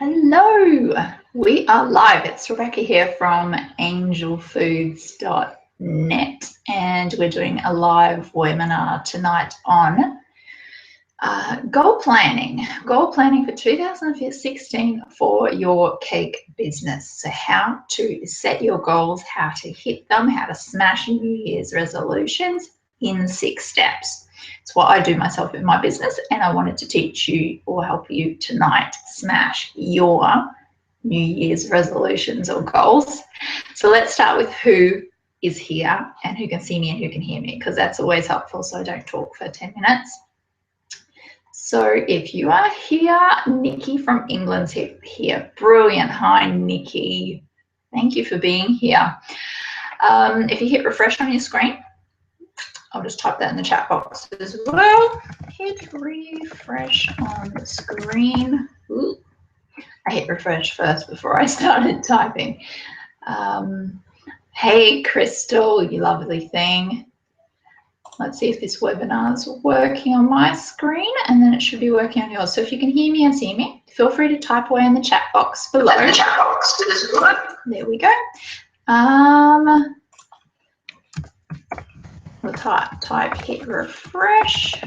Hello, we are live. It's Rebecca here from angelfoods.net, and we're doing a live webinar tonight on goal planning for 2016 for your cake business. So how to set your goals, how to hit them, how to smash New Year's resolutions in 6 steps. It's what I do myself in my business, and I wanted to teach you or help you tonight smash your New Year's resolutions or goals. So let's start with who is here and who can see me and who can hear me, because that's always helpful so I don't talk for 10 minutes. So if you are here, Nikki from England's here. Brilliant. Hi, Nikki. Thank you for being here. If you hit refresh on your screen, I'll just type that in the chat box as well. Hit refresh on the screen. Ooh, I hit refresh first before I started typing. Hey, Crystal, you lovely thing. Let's see if this webinar is working on my screen, and then it should be working on yours. So if you can hear me and see me, feel free to type away in the chat box below. There we go. We'll type hit refresh.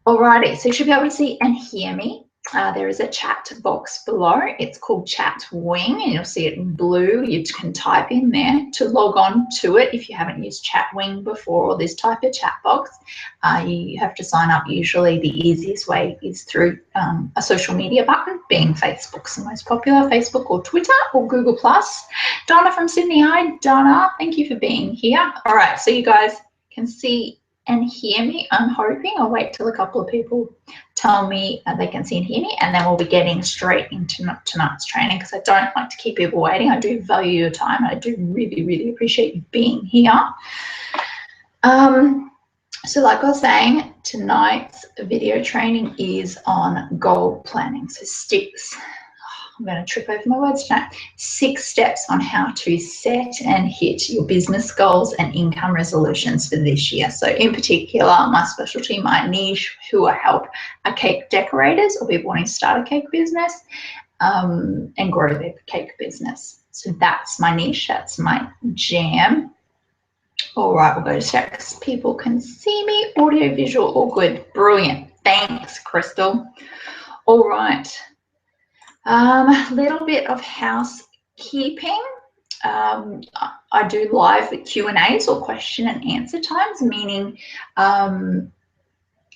Alrighty, so you should be able to see and hear me. There is a chat box below. It's called Chat Wing, and you'll see it in blue. You can type in there to log on to it. If you haven't used Chat Wing before or this type of chat box, you have to sign up. Usually the easiest way is through a social media button, being Facebook's the most popular, Facebook or Twitter or Google+. Donna from Sydney. Hi, Donna. Thank you for being here. All right, so you guys can see and hear me, I'm hoping. I'll wait till a couple of people tell me they can see and hear me, and then we'll be getting straight into tonight's training, because I don't like to keep people waiting. I do value your time. I do really, really appreciate you being here. So like I was saying, tonight's video training is on goal planning. So I'm going to trip over my words tonight. 6 steps on how to set and hit your business goals and income resolutions for this year. So in particular, my specialty, my niche, who I help are cake decorators or people wanting to start a cake business and grow their cake business. So that's my niche, that's my jam. All right, we'll go to steps. People can see me, audio, visual, all good. Brilliant. Thanks, Crystal. All right. Little bit of housekeeping. I do live Q&As or question and answer times, meaning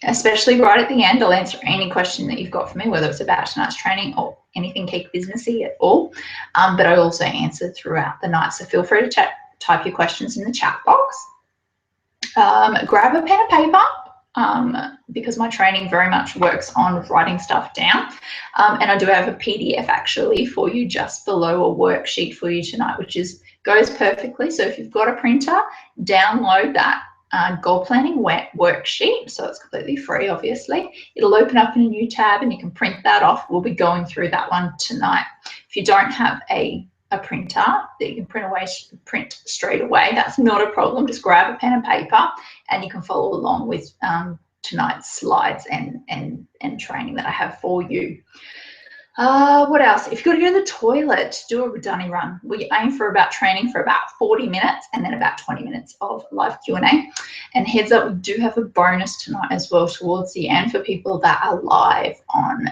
especially right at the end, I'll answer any question that you've got for me, whether it's about tonight's training or anything cake businessy at all. But I also answer throughout the night, so feel free to type your questions in the chat box. Grab a pen and paper. Because my training very much works on writing stuff down. And I do have a PDF actually for you just below, a worksheet for you tonight, which goes perfectly. So if you've got a printer, download that goal planning worksheet. So it's completely free, obviously. It'll open up in a new tab and you can print that off. We'll be going through that one tonight. If you don't have a printer that you can print straight away, that's not a problem. Just grab a pen and paper and you can follow along with tonight's slides and training that I have for you. What else? If you've got to go to the toilet, do a dunny run. We aim for training for about 40 minutes and then about 20 minutes of live Q&A. And heads up, we do have a bonus tonight as well towards the end for people that are live on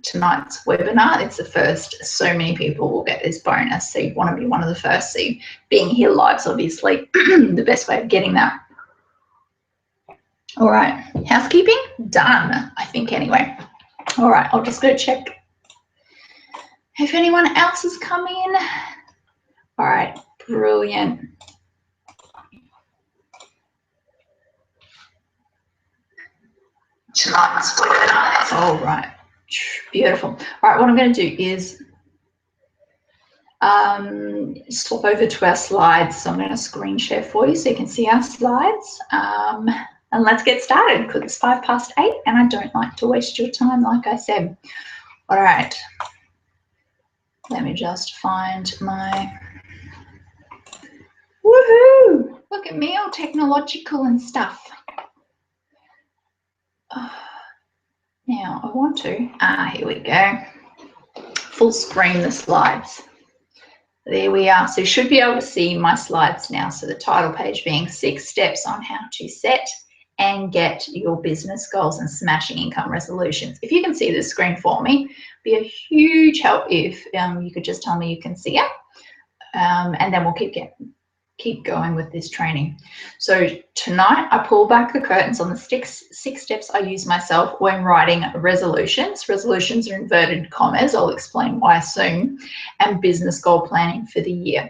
tonight's webinar. It's the first, so many people will get this bonus, so you want to be one of the first. So being here live is obviously the best way of getting that. All right, housekeeping done, I think, anyway. All right, I'll just go check if anyone else has come in. All right, brilliant. Tonight's webinar. All right. Beautiful. All right, what I'm going to do is swap over to our slides. So I'm going to screen share for you so you can see our slides. And let's get started, because it's 8:05 and I don't like to waste your time, like I said. All right. Let me just find my... Woohoo! Look at me, all technological and stuff. Now I want to, here we go, full screen the slides. There we are. So you should be able to see my slides now. So the title page being 6 steps on how to set and get your business goals and smashing income resolutions. If you can see the screen for me, it'd be a huge help if you could just tell me you can see it. And then we'll keep going with this training. So tonight I pull back the curtains on the six steps I use myself when writing resolutions. Resolutions are inverted commas. I'll explain why soon. And business goal planning for the year.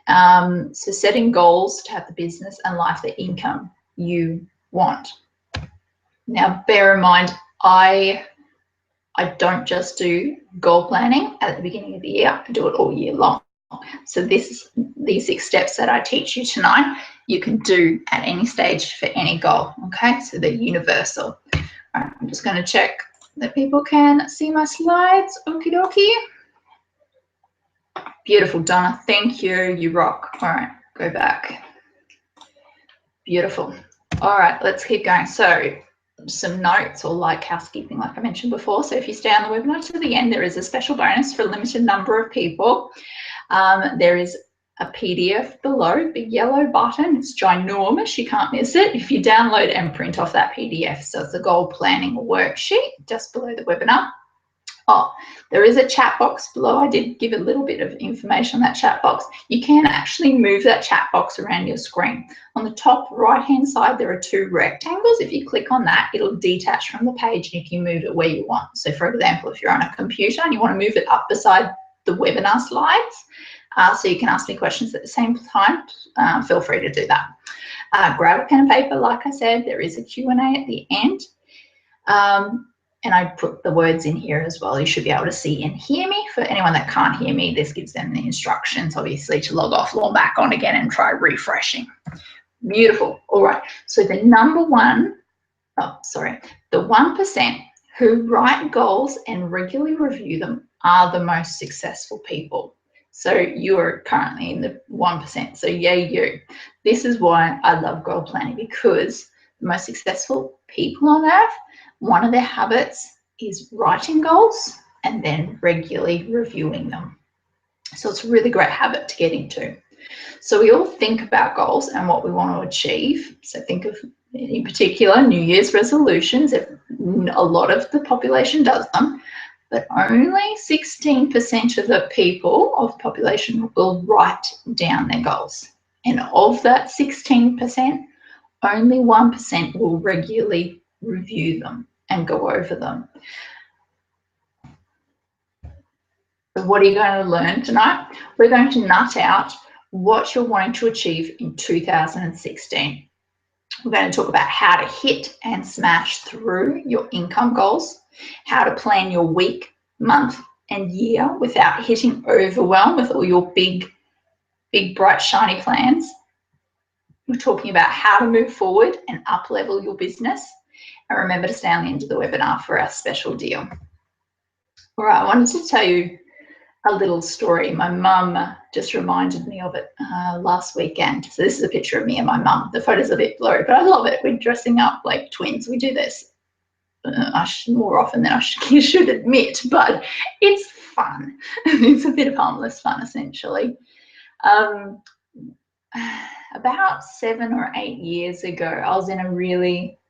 So setting goals to have the business and life, the income you want. Now bear in mind, I don't just do goal planning at the beginning of the year. I do it all year long. So these 6 steps that I teach you tonight, you can do at any stage for any goal, okay? So they're universal. All right, I'm just going to check that people can see my slides. Okie dokie. Beautiful, Donna. Thank you. You rock. All right, go back. Beautiful. All right, let's keep going. So some notes or like housekeeping, like I mentioned before. So if you stay on the webinar to the end, there is a special bonus for a limited number of people. There is a PDF below, big yellow button. It's ginormous, you can't miss it if you download and print off that PDF. So it's a goal planning worksheet just below the webinar. Oh, there is a chat box below. I did give a little bit of information on that chat box. You can actually move that chat box around your screen. On the top right-hand side, there are 2 rectangles. If you click on that, it'll detach from the page and you can move it where you want. So for example, if you're on a computer and you want to move it up beside the webinar slides, so you can ask me questions at the same time, feel free to do that. Grab a pen and paper, like I said, there is a Q&A at the end. And I put the words in here as well. You should be able to see and hear me. For anyone that can't hear me, this gives them the instructions, obviously, to log off, log back on again and try refreshing. Beautiful. All right. So the the 1% who write goals and regularly review them are the most successful people. So you're currently in the 1%. So yay you. This is why I love goal planning, because the most successful people on earth, one of their habits is writing goals and then regularly reviewing them. So it's a really great habit to get into. So we all think about goals and what we want to achieve. So think of, in particular, New Year's resolutions. A lot of the population does them, but only 16% of the people of the population will write down their goals. And of that 16%, only 1% will regularly review them and go over them. So what are you going to learn tonight? We're going to nut out what you're wanting to achieve in 2016. We're going to talk about how to hit and smash through your income goals, how to plan your week, month, and year without hitting overwhelm with all your big, bright, shiny plans. We're talking about how to move forward and up-level your business. And remember to stay on the end of the webinar for our special deal. All right, I wanted to tell you a little story. My mum just reminded me of it last weekend. So this is a picture of me and my mum. The photo's a bit blurry, but I love it. We're dressing up like twins. We do this more often than I should admit, but it's fun. It's a bit of harmless fun, essentially. About 7 or 8 years ago, I was in a really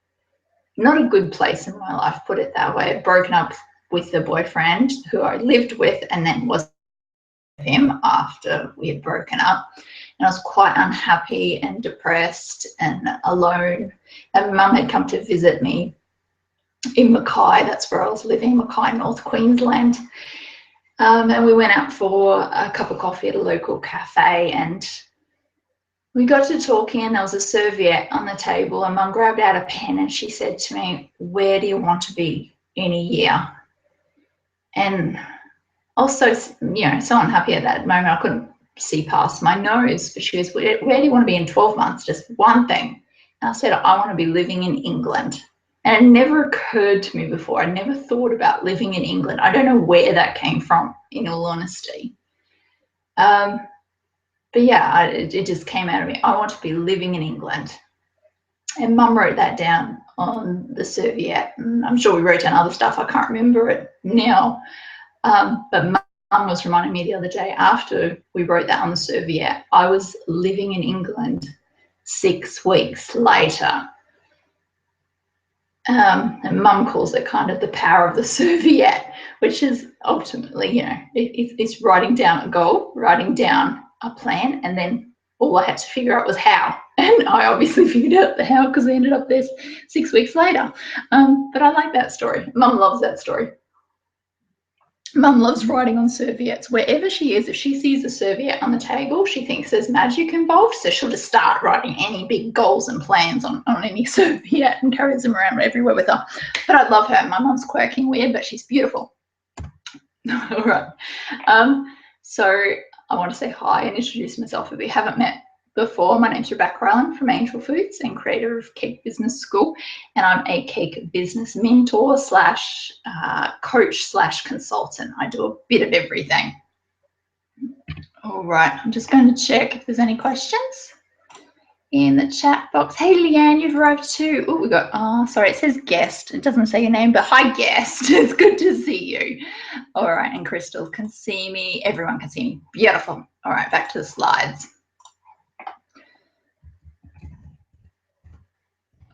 not a good place in my life, put it that way. I'd broken up with the boyfriend who I lived with and then was with him after we had broken up. And I was quite unhappy and depressed and alone. And Mum had come to visit me in Mackay, that's where I was living, Mackay, North Queensland. And we went out for a cup of coffee at a local cafe and we got to talking. There was a serviette on the table and Mum grabbed out a pen and she said to me, "Where do you want to be in a year?" And also, you know, so unhappy at that moment, I couldn't see past my nose. But she goes, "Where do you want to be in 12 months? Just one thing." And I said, "I want to be living in England." And it never occurred to me before. I never thought about living in England. I don't know where that came from, in all honesty. But yeah, it just came out of me. I want to be living in England. And Mum wrote that down on the serviette. And I'm sure we wrote down other stuff. I can't remember it now. But Mum was reminding me the other day, after we wrote that on the serviette, I was living in England 6 weeks later. And Mum calls it kind of the power of the serviette, which is ultimately, you know, it's writing down a goal, writing down a plan, and then all I had to figure out was how. And I obviously figured out the how because I ended up there 6 weeks later. But I like that story. Mum loves that story. Mum loves writing on serviettes. Wherever she is, if she sees a serviette on the table, she thinks there's magic involved, so she'll just start writing any big goals and plans on any serviette and carries them around everywhere with her. But I love her. My mum's quirky and weird, but she's beautiful. All right. So I want to say hi and introduce myself if we haven't met before. My name's Rebecca Ryland from Angel Foods and creator of Cake Business School, and I'm a cake business mentor slash coach slash consultant. I do a bit of everything. All right, I'm just going to check if there's any questions in the chat box. Hey Leanne, you've arrived too. Oh, we got, sorry, it says guest. It doesn't say your name, but hi guest. It's good to see you. All right, and Crystal can see me. Everyone can see me. Beautiful. All right, back to the slides.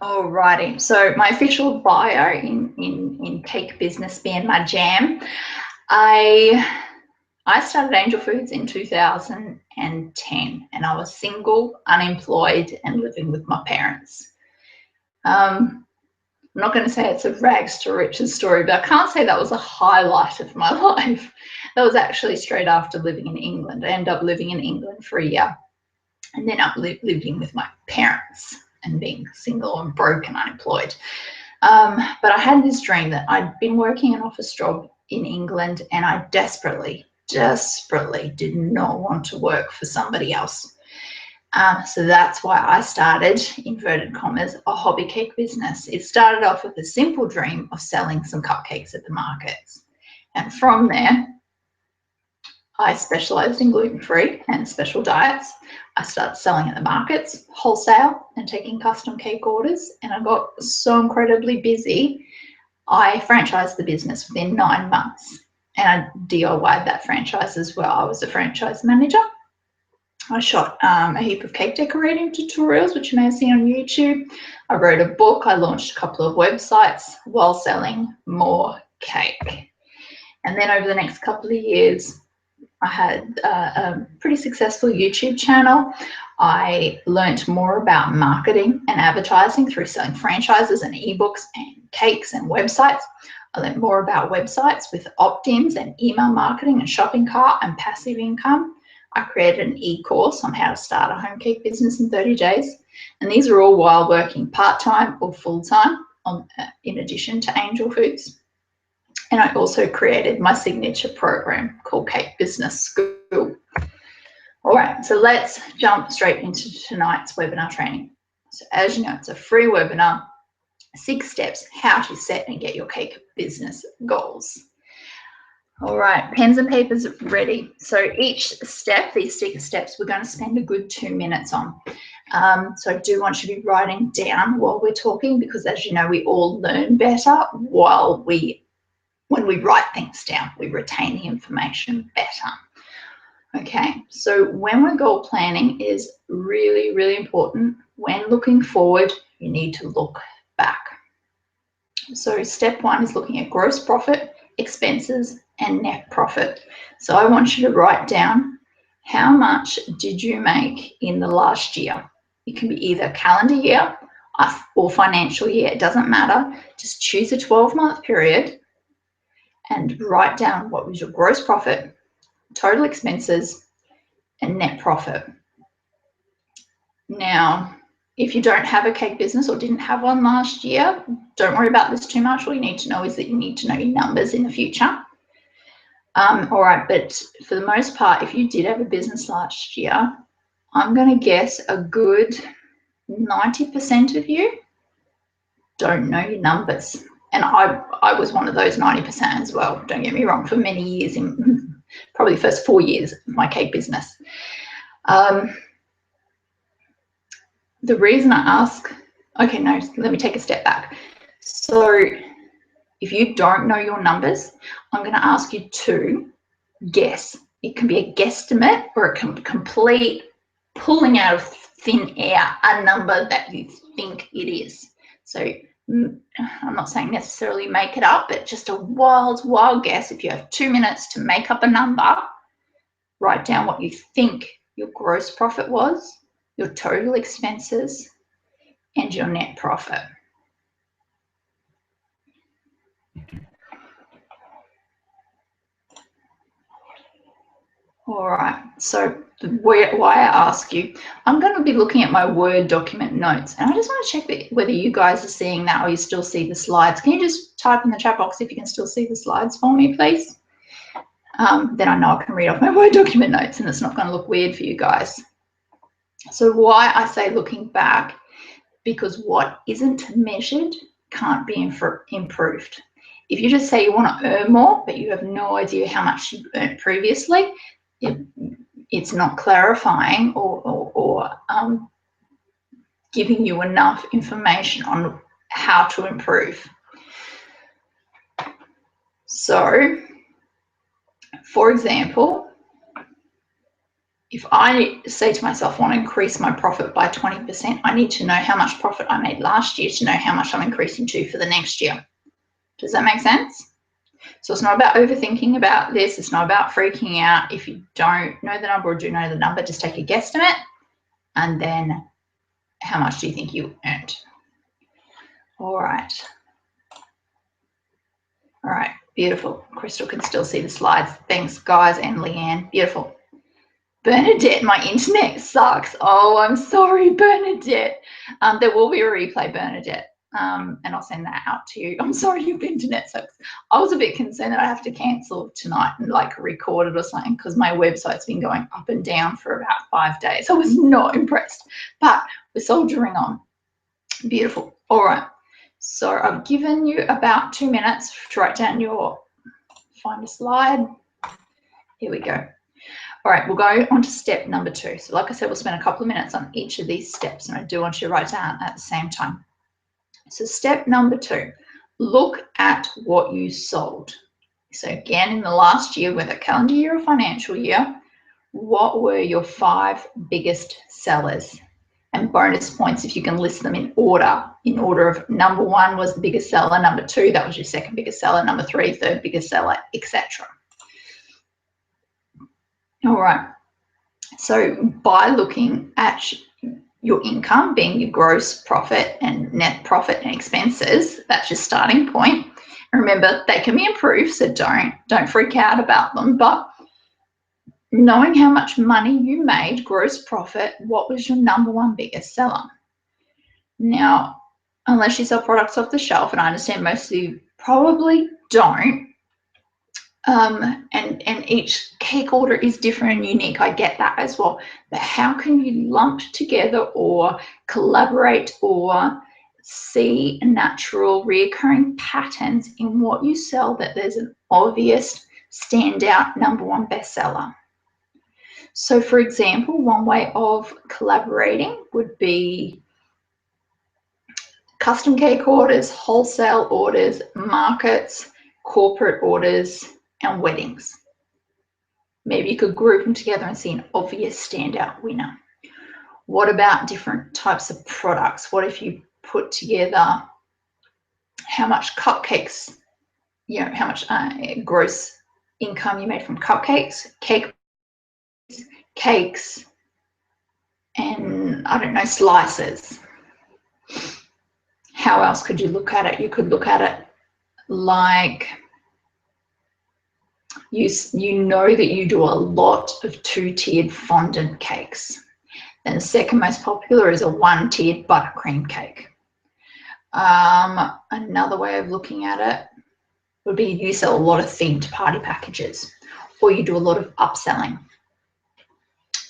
Alrighty, so my official bio in cake business being my jam. I started Angel Foods in 2010, and I was single, unemployed, and living with my parents. I'm not going to say it's a rags to riches story, but I can't say that was a highlight of my life. That was actually straight after living in England. I ended up living in England for a year, and then up living with my parents and being single and broke and unemployed. But I had this dream that I'd been working an office job in England, and I desperately did not want to work for somebody else. So that's why I started, inverted commas, a hobby cake business. It started off with a simple dream of selling some cupcakes at the markets. And from there, I specialized in gluten-free and special diets. I started selling at the markets, wholesale, and taking custom cake orders. And I got so incredibly busy, I franchised the business within 9 months. And I DIY'd that franchise as well. I was a franchise manager. I shot a heap of cake decorating tutorials, which you may have seen on YouTube. I wrote a book. I launched a couple of websites while selling more cake. And then over the next couple of years, I had a pretty successful YouTube channel. I learned more about marketing and advertising through selling franchises and ebooks and cakes and websites. I learned more about websites with opt-ins and email marketing and shopping cart and passive income. I created an e-course on how to start a home cake business in 30 days. And these are all while working part-time or full-time in addition to Angel Foods. And I also created my signature program called Cake Business School. All right, so let's jump straight into tonight's webinar training. So as you know, it's a free webinar, 6 steps, how to set and get your cake business goals. All right, pens and papers ready. So each step, these 6 steps, we're going to spend a good 2 minutes on. So I do want you to be writing down while we're talking, because as you know, we all learn better when we write things down. We retain the information better. Okay, so when we're goal planning is really, really important. When looking forward, you need to look back. So step 1 is looking at gross profit, expenses, and net profit. So I want you to write down how much did you make in the last year. It can be either calendar year or financial year, it doesn't matter. Just choose a 12-month period and write down what was your gross profit, total expenses, and net profit. Now, if you don't have a cake business or didn't have one last year, don't worry about this too much. All you need to know is that you need to know your numbers in the future. All right, but for the most part, if you did have a business last year, I'm going to guess a good 90% of you don't know your numbers. And I was one of those 90% as well. Don't get me wrong, for many years, in probably the first 4 years of my cake business. The reason I ask Okay, no, let me take a step back. So if you don't know your numbers, I'm going to ask you to guess. It can be a guesstimate or a complete pulling out of thin air a number that you think it is. So I'm not saying necessarily make it up, but just a wild guess. If you have 2 minutes to make up a number, write down what you think your gross profit was, your total expenses, and your net profit. All right, so why I ask you, I'm going to be looking at my Word document notes, and I just want to check whether you guys are seeing that or you still see the slides. Can you just type in the chat box if you can still see the slides for me, please? Then I know I can read off my Word document notes and it's not going to look weird for you guys. So why I say looking back, because what isn't measured can't be improved. If you just say you want to earn more, but you have no idea how much you've earned previously, it's not clarifying or giving you enough information on how to improve. So, for example, if I say to myself, I want to increase my profit by 20%, I need to know how much profit I made last year to know how much I'm increasing to for the next year. Does that make sense? So it's not about overthinking about this. It's not about freaking out. If you don't know the number or do know the number, just take a guesstimate and then how much do you think you earned? All right. All right, beautiful. Crystal can still see the slides. Thanks, guys, and Leanne. Beautiful. Bernadette, my internet sucks. Oh, I'm sorry, Bernadette. There will be a replay, Bernadette, and I'll send that out to you. I'm sorry your internet sucks. I was a bit concerned that I have to cancel tonight and like record it or something because my website's been going up and down for about 5 days. I was not impressed, but we're soldiering on. Beautiful. All right. So I've given you about 2 minutes to write down find a slide. Here we go. All right, we'll go on to step number 2. So like I said, we'll spend a couple of minutes on each of these steps, and I do want you to write down at the same time. So step number 2, look at what you sold. So again, in the last year, whether calendar year or financial year, what were your 5 biggest sellers? And bonus points if you can list them in order of number 1 was the biggest seller, number 2, that was your second biggest seller, number 3, third biggest seller, etc. All right. So by looking at your income being your gross profit and net profit and expenses, that's your starting point. Remember, they can be improved, so don't freak out about them. But knowing how much money you made, gross profit, what was your number 1 biggest seller? Now, unless you sell products off the shelf, and I understand most of you probably don't, and each cake order is different and unique. I get that as well. But how can you lump together or collaborate or see natural reoccurring patterns in what you sell that there's an obvious standout number 1 bestseller? So for example, one way of collaborating would be custom cake orders, wholesale orders, markets, corporate orders, and weddings. Maybe you could group them together and see an obvious standout winner. What about different types of products? What if you put together how much cupcakes, how much gross income you made from cupcakes, cakes, and I don't know, slices. How else could you look at it? You could look at it like you know that you do a lot of 2-tiered fondant cakes. And the second most popular is a 1-tiered buttercream cake. Another way of looking at it would be you sell a lot of themed party packages, or you do a lot of upselling.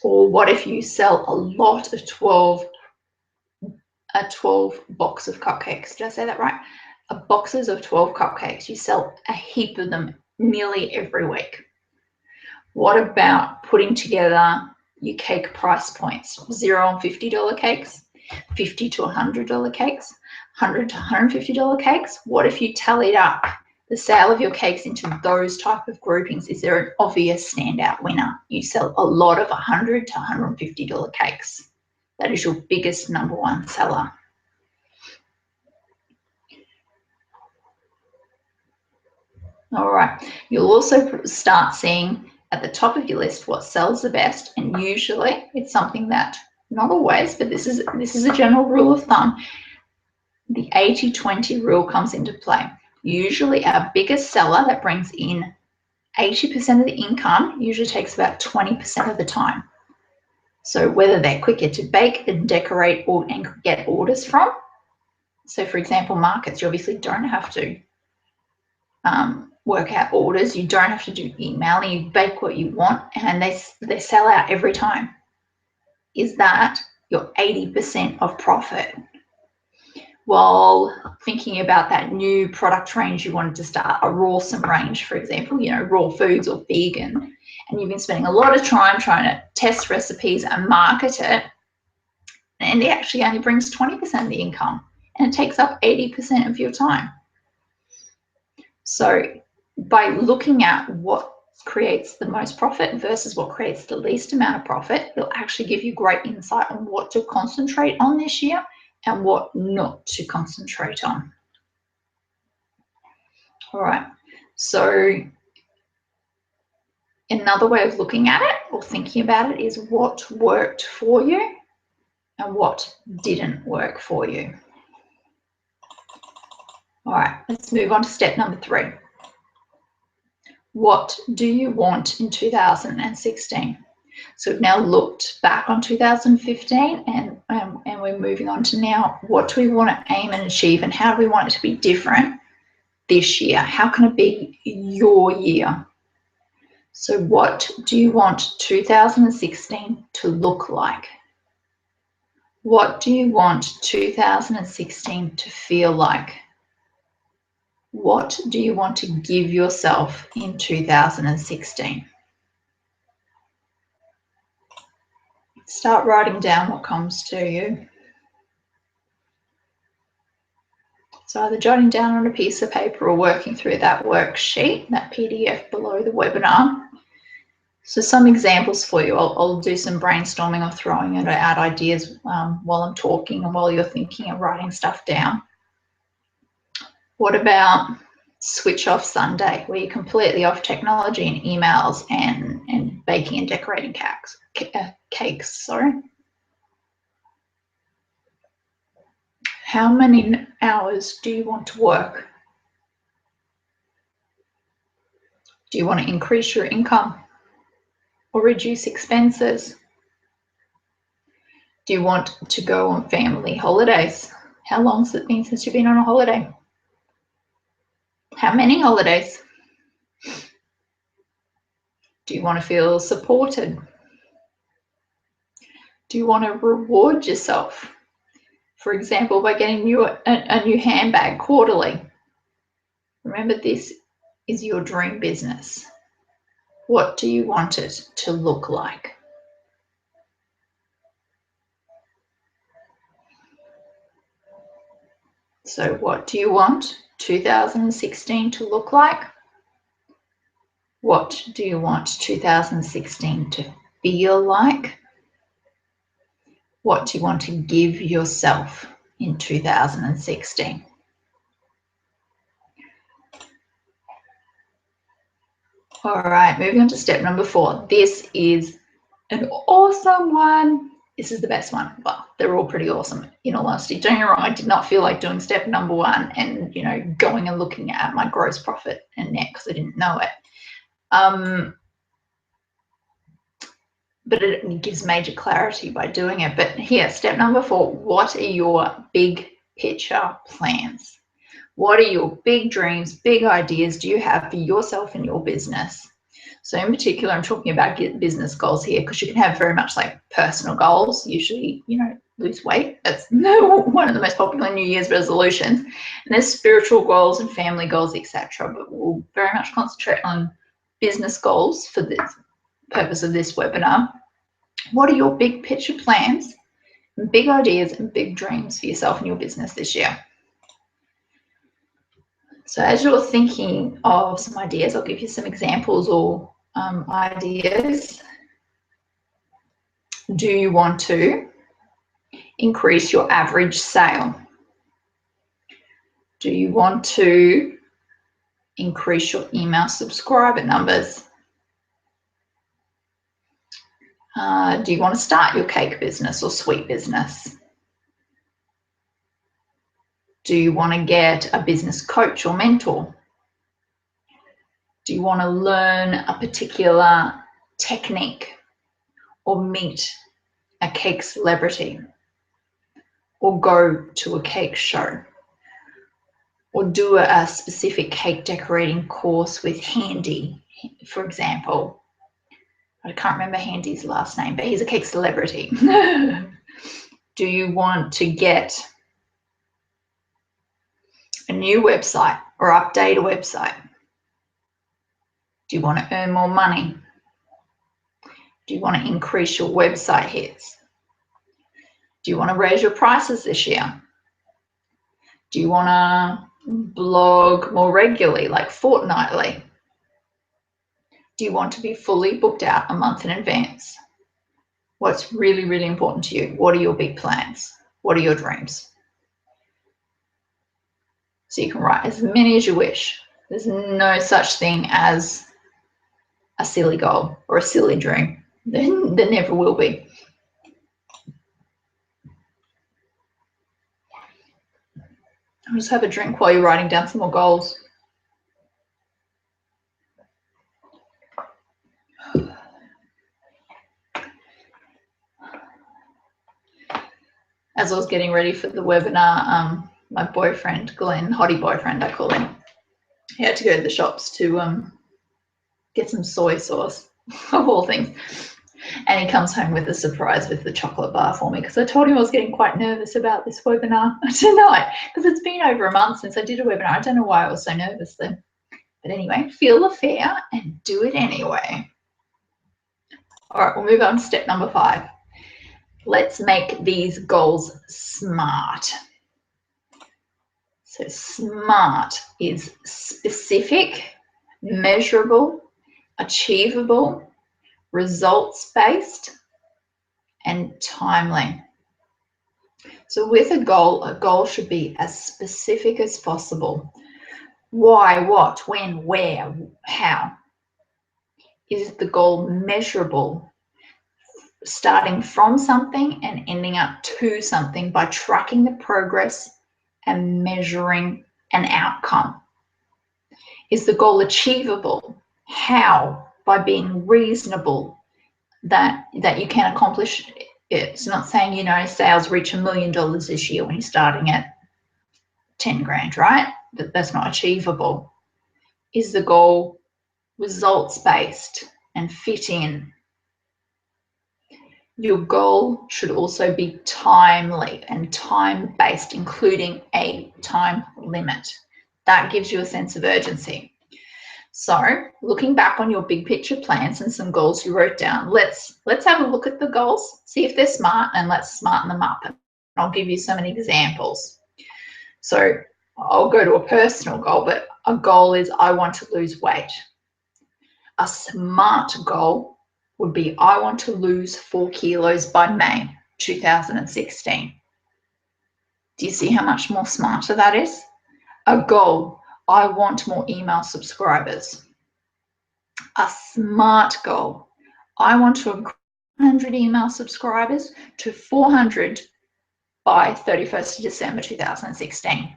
Or what if you sell a lot of 12 box of cupcakes? Did I say that right? Boxes of 12 cupcakes. You sell a heap of them nearly every week. What about putting together your cake price points? $0 and $50 cakes. $50 to $100 cakes, $100 to $150 cakes. What if you tallied up the sale of your cakes into those type of groupings? Is there an obvious standout winner? You sell a lot of $100 to $150 cakes. That is your biggest number one seller. All right, you'll also start seeing at the top of your list what sells the best, and usually it's something that, not always, but this is a general rule of thumb. The 80-20 rule comes into play. Usually our biggest seller that brings in 80% of the income usually takes about 20% of the time. So whether they're quicker to bake and decorate and get orders from. So for example, markets, you obviously don't have to work out orders. You don't have to do emailing. You bake what you want and they sell out every time. Is that your 80% of profit? While thinking about that new product range you wanted to start, a rawsome range, for example, raw foods or vegan, and you've been spending a lot of time trying to test recipes and market it, and it actually only brings 20% of the income and it takes up 80% of your time. So by looking at what creates the most profit versus what creates the least amount of profit, it'll actually give you great insight on what to concentrate on this year and what not to concentrate on. All right, so another way of looking at it or thinking about it is what worked for you and what didn't work for you. All right, let's move on to step number 3. What do you want in 2016? So we've now looked back on 2015 and we're moving on to now, what do we want to aim and achieve and how do we want it to be different this year? How can it be your year? So what do you want 2016 to look like? What do you want 2016 to feel like? What do you want to give yourself in 2016? Start writing down what comes to you. So either jotting down on a piece of paper or working through that worksheet, that PDF below the webinar. So some examples for you. I'll do some brainstorming or throwing out ideas while I'm talking and while you're thinking and writing stuff down. What about switch off Sunday, where you're completely off technology and emails and baking and decorating cakes, sorry. How many hours do you want to work? Do you want to increase your income or reduce expenses? Do you want to go on family holidays? How long has it been since you've been on a holiday? How many holidays? Do you want to feel supported? Do you want to reward yourself? For example, by getting you a new handbag quarterly. Remember, this is your dream business. What do you want it to look like? So what do you want 2016 to look like? What do you want 2016 to feel like? What do you want to give yourself in 2016? All right, moving on to step number 4. This is an awesome one. This is the best one. Well, they're all pretty awesome, in all honesty. Don't get me wrong, I did not feel like doing step number 1 and, going and looking at my gross profit and net because I didn't know it. But it gives major clarity by doing it. But here, step number 4, what are your big picture plans? What are your big dreams, big ideas do you have for yourself and your business? So in particular, I'm talking about business goals here because you can have very much like personal goals, usually, lose weight. That's one of the most popular New Year's resolutions. And there's spiritual goals and family goals, etc. But we'll very much concentrate on business goals for this purpose of this webinar. What are your big picture plans big ideas and big dreams for yourself and your business this year. So as you're thinking of some ideas, I'll give you some examples or ideas. Do you want to increase your average sale? Do you want to increase your email subscriber numbers? Do you want to start your cake business or sweet business? Do you want to get a business coach or mentor? Do you want to learn a particular technique or meet a cake celebrity or go to a cake show or do a specific cake decorating course with Handy, for example? I can't remember Handy's last name, but he's a cake celebrity. Do you want to get a new website or update a website? Do you want to earn more money? Do you want to increase your website hits? Do you want to raise your prices this year? Do you want to blog more regularly, like fortnightly? Do you want to be fully booked out a month in advance? What's really, really important to you? What are your big plans? What are your dreams? So you can write as many as you wish. There's no such thing as a silly goal or a silly dream. There never will be. I'll just have a drink while you're writing down some more goals. As I was getting ready for the webinar, my boyfriend, Glenn, hottie boyfriend, I call him, he had to go to the shops to get some soy sauce, of all things. And he comes home with a surprise with the chocolate bar for me because I told him I was getting quite nervous about this webinar tonight because it's been over a month since I did a webinar. I don't know why I was so nervous then. But anyway, feel the fear and do it anyway. All right, we'll move on to step number 5. Let's make these goals SMART. So SMART is specific, measurable, achievable, results-based, and timely. So with a goal should be as specific as possible. Why, what, when, where, how? Is the goal measurable? Starting from something and ending up to something by tracking the progress and measuring an outcome. Is the goal achievable? How? By being reasonable that you can accomplish it. It's not saying, you know, sales reach $1 million this year when you're starting at 10 grand, right? That's not achievable. Is the goal results-based and fit in? Your goal should also be timely and time-based, including a time limit. That gives you a sense of urgency. So looking back on your big picture plans and some goals you wrote down, let's have a look at the goals, see if they're smart, and let's smarten them up. And I'll give you some examples. So I'll go to a personal goal, but a goal is I want to lose weight. A SMART goal would be I want to lose 4 kilos by May 2016. Do you see how much more smarter that is? A goal, I want more email subscribers. A SMART goal, I want to increase 100 email subscribers to 400 by 31st of December 2016.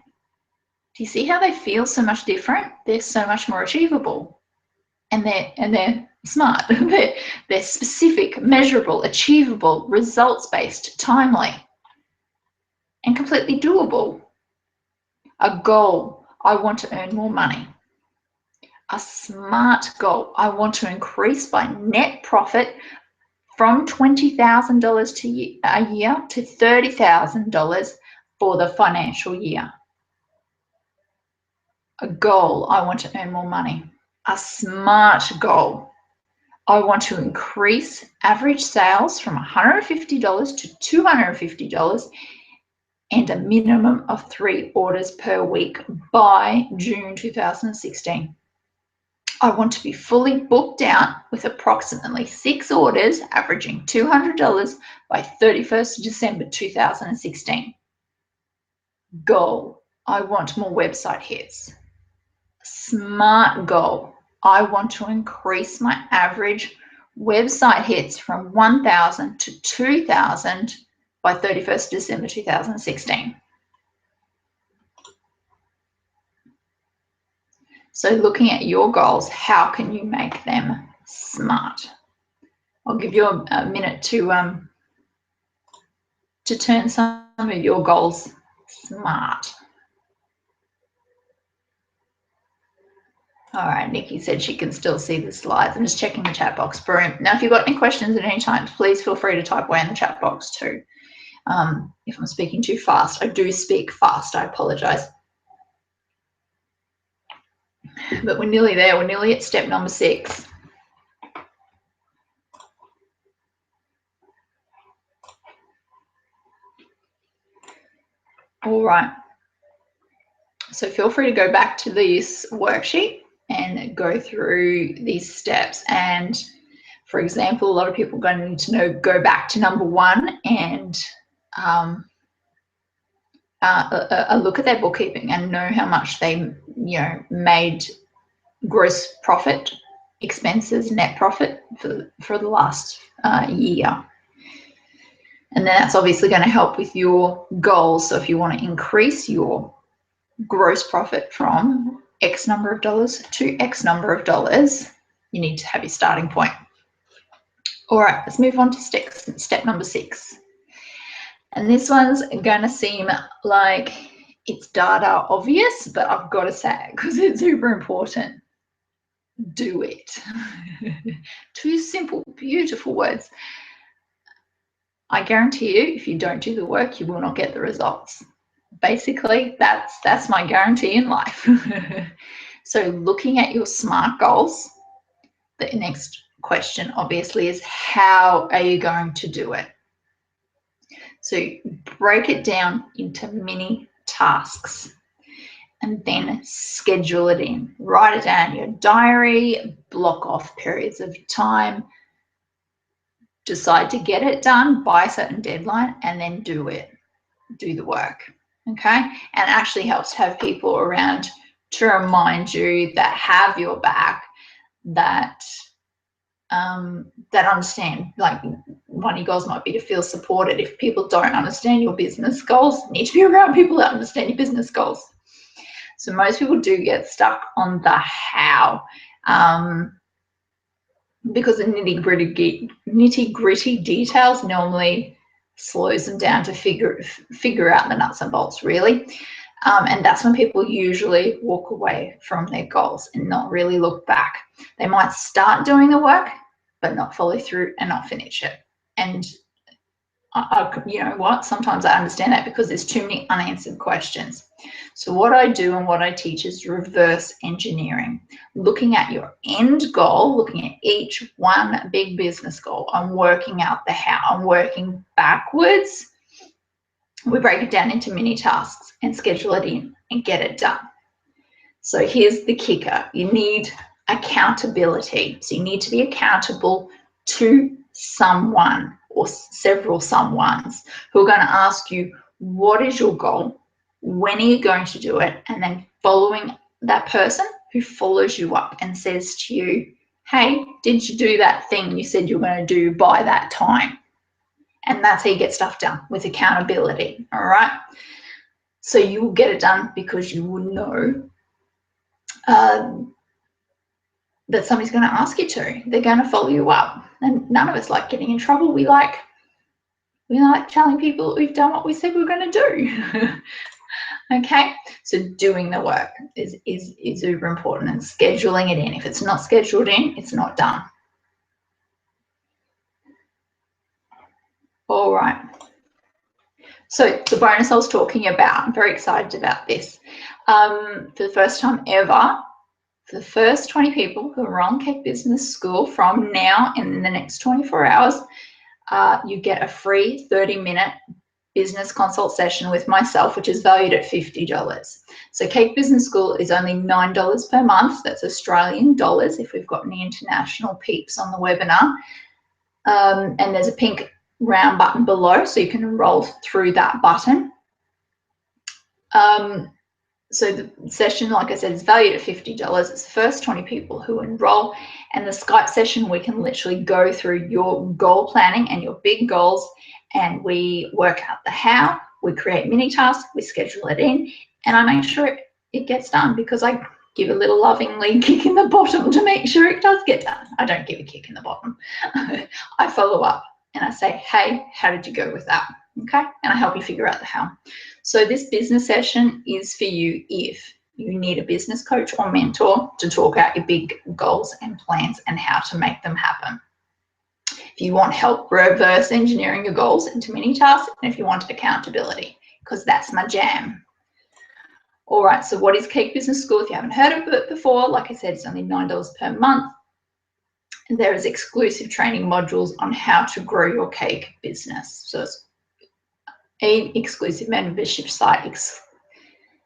Do you see how they feel so much different? They're so much more achievable. And they're smart. They're specific, measurable, achievable, results-based, timely, and completely doable. A goal, I want to earn more money. A SMART goal, I want to increase my net profit from $20,000 a year to $30,000 for the financial year. A goal, I want to earn more money. A SMART goal, I want to increase average sales from $150 to $250 and a minimum of 3 orders per week by June 2016. I want to be fully booked out with approximately 6 orders averaging $200 by 31st December 2016. Goal, I want more website hits. Smart goal, I want to increase my average website hits from 1,000 to 2,000 by 31st December 2016. So looking at your goals, how can you make them smart? I'll give you a minute to turn some of your goals smart. All right, Nikki said she can still see the slides. I'm just checking the chat box. Brilliant. Now, if you've got any questions at any time, please feel free to type away in the chat box too. If I'm speaking too fast, I do speak fast. I apologize. But we're nearly there. We're nearly at step number 6. All right. So feel free to go back to this worksheet and go through these steps. And for example, a lot of people are going to need to know, go back to number 1 and look at their bookkeeping and know how much they, made gross profit, expenses, net profit for the last year. And then that's obviously going to help with your goals. So if you want to increase your gross profit from X number of dollars to X number of dollars, you need to have your starting point. All right, let's move on to step number 6. And this one's going to seem like it's data obvious, but I've got to say it because it's super important. Do it. 2 simple, beautiful words. I guarantee you, if you don't do the work, you will not get the results. Basically, that's my guarantee in life. So looking at your SMART goals, the next question obviously is, how are you going to do it? So break it down into mini tasks and then schedule it in. Write it down in your diary, block off periods of time, decide to get it done by a certain deadline, and then do it. Do the work, okay? And it actually helps to have people around to remind you, that have your back, that that understand. Like, one of your goals might be to feel supported. If people don't understand your business goals, you need to be around people that understand your business goals. So most people do get stuck on the how, because the nitty-gritty details normally slows them down to figure out the nuts and bolts, really. And that's when people usually walk away from their goals and not really look back. They might start doing the work, but not follow through and not finish it. And you know what? Sometimes I understand that, because there's too many unanswered questions. So what I do and what I teach is reverse engineering, looking at your end goal, looking at each one big business goal. I'm working out the how. I'm working backwards. We break it down into mini tasks and schedule it in and get it done. So here's the kicker. You need accountability. So you need to be accountable to someone or several someones who are going to ask you, what is your goal? When are you going to do it? And then following that person who follows you up and says to you, hey, did you do that thing you said you were going to do by that time? And that's how you get stuff done, with accountability. All right. So you will get it done because you will know that somebody's going to ask you to. They're going to follow you up. And none of us like getting in trouble. We like telling people we've done what we said we were going to do. Okay, so doing the work is super important, and scheduling it in. If it's not scheduled in, it's not done. All right. So the bonus I was talking about, I'm very excited about this. For the first time ever, For the first 20 people who are on Cake Business School from now and in the next 24 hours, you get a free 30-minute business consult session with myself, which is valued at $50. So Cake Business School is only $9 per month. That's Australian dollars if we've got any international peeps on the webinar. And there's a pink round button below, so you can enroll through that button. So the session, like I said, is valued at $50. It's the first 20 people who enroll. And the Skype session, we can literally go through your goal planning and your big goals, and we work out the how, we create mini tasks, we schedule it in, and I make sure it gets done, because I give a little lovingly kick in the bottom to make sure it does get done. I don't give a kick in the bottom. I follow up and I say, hey, how did you go with that? Okay, and I help you figure out the how. So this business session is for you if you need a business coach or mentor to talk out your big goals and plans and how to make them happen. If you want help reverse engineering your goals into mini tasks, and if you want accountability, because that's my jam. All right, so what is Cake Business School? If you haven't heard of it before, like I said, it's only $9 per month. And there is exclusive training modules on how to grow your cake business. So it's an exclusive membership site.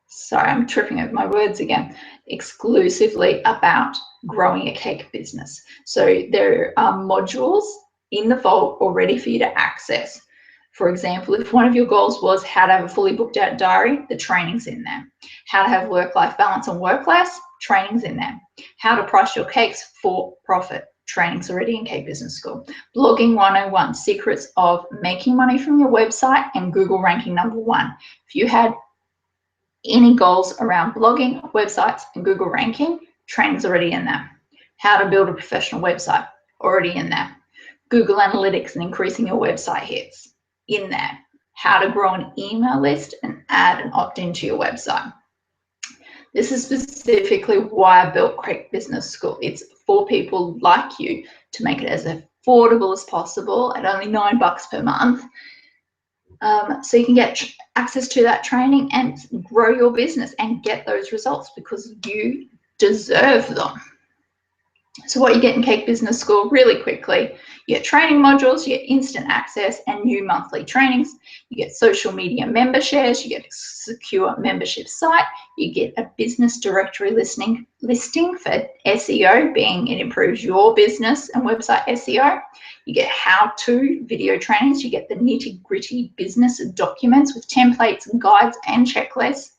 Sorry, I'm tripping over my words again. Exclusively about growing a cake business. So there are modules in the vault already for you to access. For example, if one of your goals was how to have a fully booked out diary, the training's in there. How to have work-life balance and work less, training's in there. How to price your cakes for profit, training's already in Cake Business School. Blogging 101, secrets of making money from your website and Google ranking #1. If you had any goals around blogging, websites, and Google ranking, training's already in there. How to build a professional website, already in there. Google Analytics and increasing your website hits, in there. How to grow an email list and add an opt-in to your website. This is specifically why I built Cake Business School. It's for people like you to make it as affordable as possible at only $9 per month. So you can get access to that training and grow your business and get those results, because you deserve them. So what you get in Cake Business School, really quickly, you get training modules, you get instant access and new monthly trainings, you get social media member shares, you get a secure membership site, you get a business directory listing for SEO, being it improves your business and website SEO. You get how-to video trainings, you get the nitty-gritty business documents with templates, guides and checklists.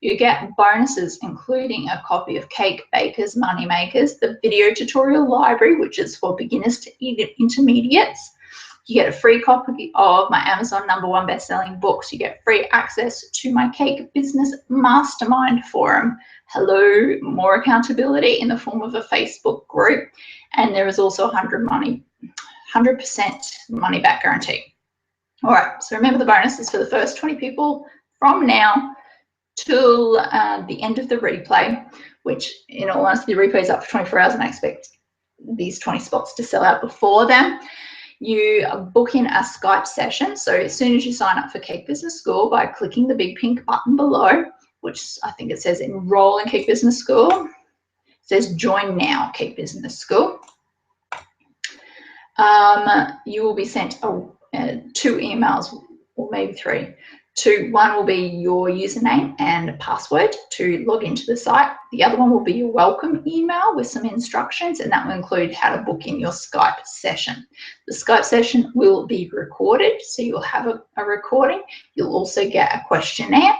You get bonuses, including a copy of Cake Bakers Moneymakers, the video tutorial library, which is for beginners to intermediates. You get a free copy of my Amazon #1 best-selling books. You get free access to my Cake Business Mastermind forum. Hello, more accountability in the form of a Facebook group. And there is also 100% money back guarantee. All right, so remember the bonuses for the first 20 people from now till the end of the replay, which in all honesty, the replay is up for 24 hours and I expect these 20 spots to sell out before then. You book in a Skype session. So as soon as you sign up for Cake Business School by clicking the big pink button below, which I think it says enroll in Cake Business School, it says join now Cake Business School. You will be sent 2 emails, or maybe 3. One will be your username and password to log into the site. The other one will be your welcome email with some instructions, and that will include how to book in your Skype session. The Skype session will be recorded, so you'll have a recording. You'll also get a questionnaire,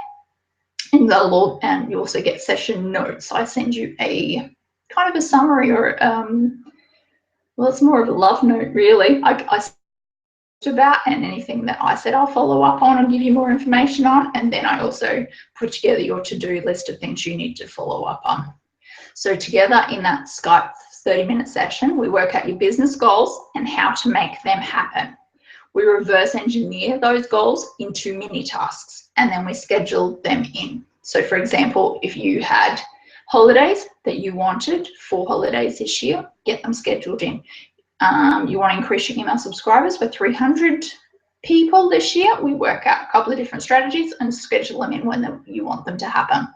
and you also get session notes. I send you a kind of a summary, or well, it's more of a love note, really. I about, and anything that I said I'll follow up on and give you more information on, and then I also put together your to-do list of things you need to follow up on. So together in that Skype 30-minute session, we work out your business goals and how to make them happen. We reverse engineer those goals into mini tasks, and then we schedule them in. So for example, if you had holidays that you wanted, 4 holidays this year, get them scheduled in. You want to increase your email subscribers by 300 people this year, we work out a couple of different strategies and schedule them in when you want them to happen.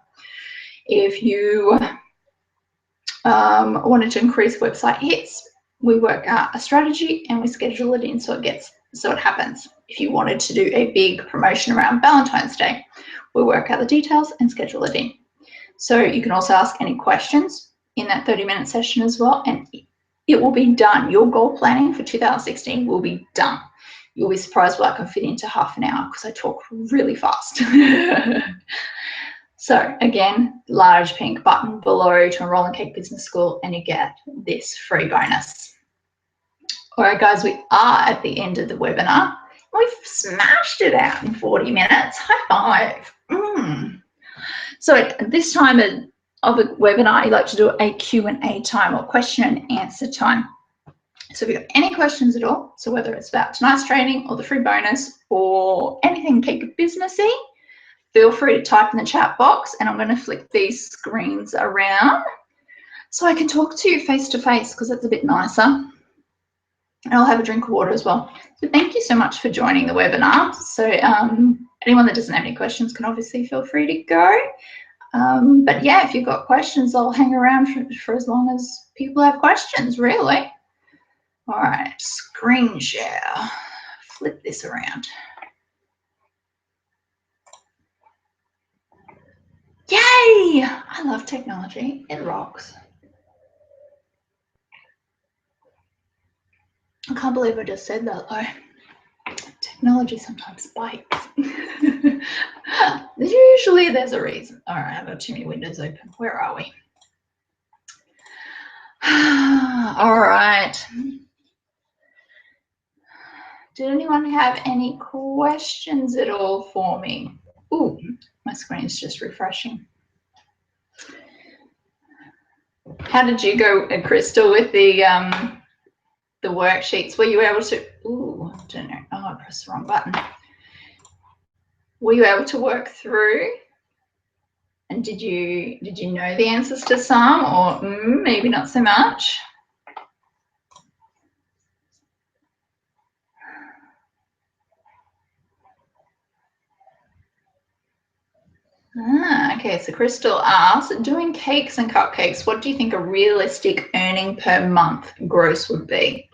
If you wanted to increase website hits, we work out a strategy and we schedule it in so it happens. If you wanted to do a big promotion around Valentine's Day, we work out the details and schedule it in. So you can also ask any questions in that 30-minute session as well, and it will be done. Your goal planning for 2016 will be done. You'll be surprised what I can fit into half an hour because I talk really fast. So again, large pink button below to enroll in Cake Business School and you get this free bonus. All right, guys, we are at the end of the webinar. We've smashed it out in 40 minutes. High five. So at this time of a webinar, you like to do a Q&A time or question and answer time. So if you've got any questions at all, so whether it's about tonight's training or the free bonus or anything Cake Businessy, feel free to type in the chat box, and I'm going to flick these screens around so I can talk to you face to face because it's a bit nicer. And I'll have a drink of water as well. So thank you so much for joining the webinar. So anyone that doesn't have any questions can obviously feel free to go. But yeah, if you've got questions, I'll hang around for as long as people have questions, really. All right, screen share. Flip this around. Yay! I love technology. It rocks. I can't believe I just said that though. Technology sometimes bites. Usually there's a reason. All right, I've got too many windows open. Where are we? All right. Did anyone have any questions at all for me? Ooh, my screen's just refreshing. How did you go, Crystal, with the worksheets? Were you able to? Ooh, I don't know. Oh, I pressed the wrong button. Were you able to work through? And did you know the answers to some, or maybe not so much? Okay, so Crystal asks, doing cakes and cupcakes, what do you think a realistic earning per month gross would be?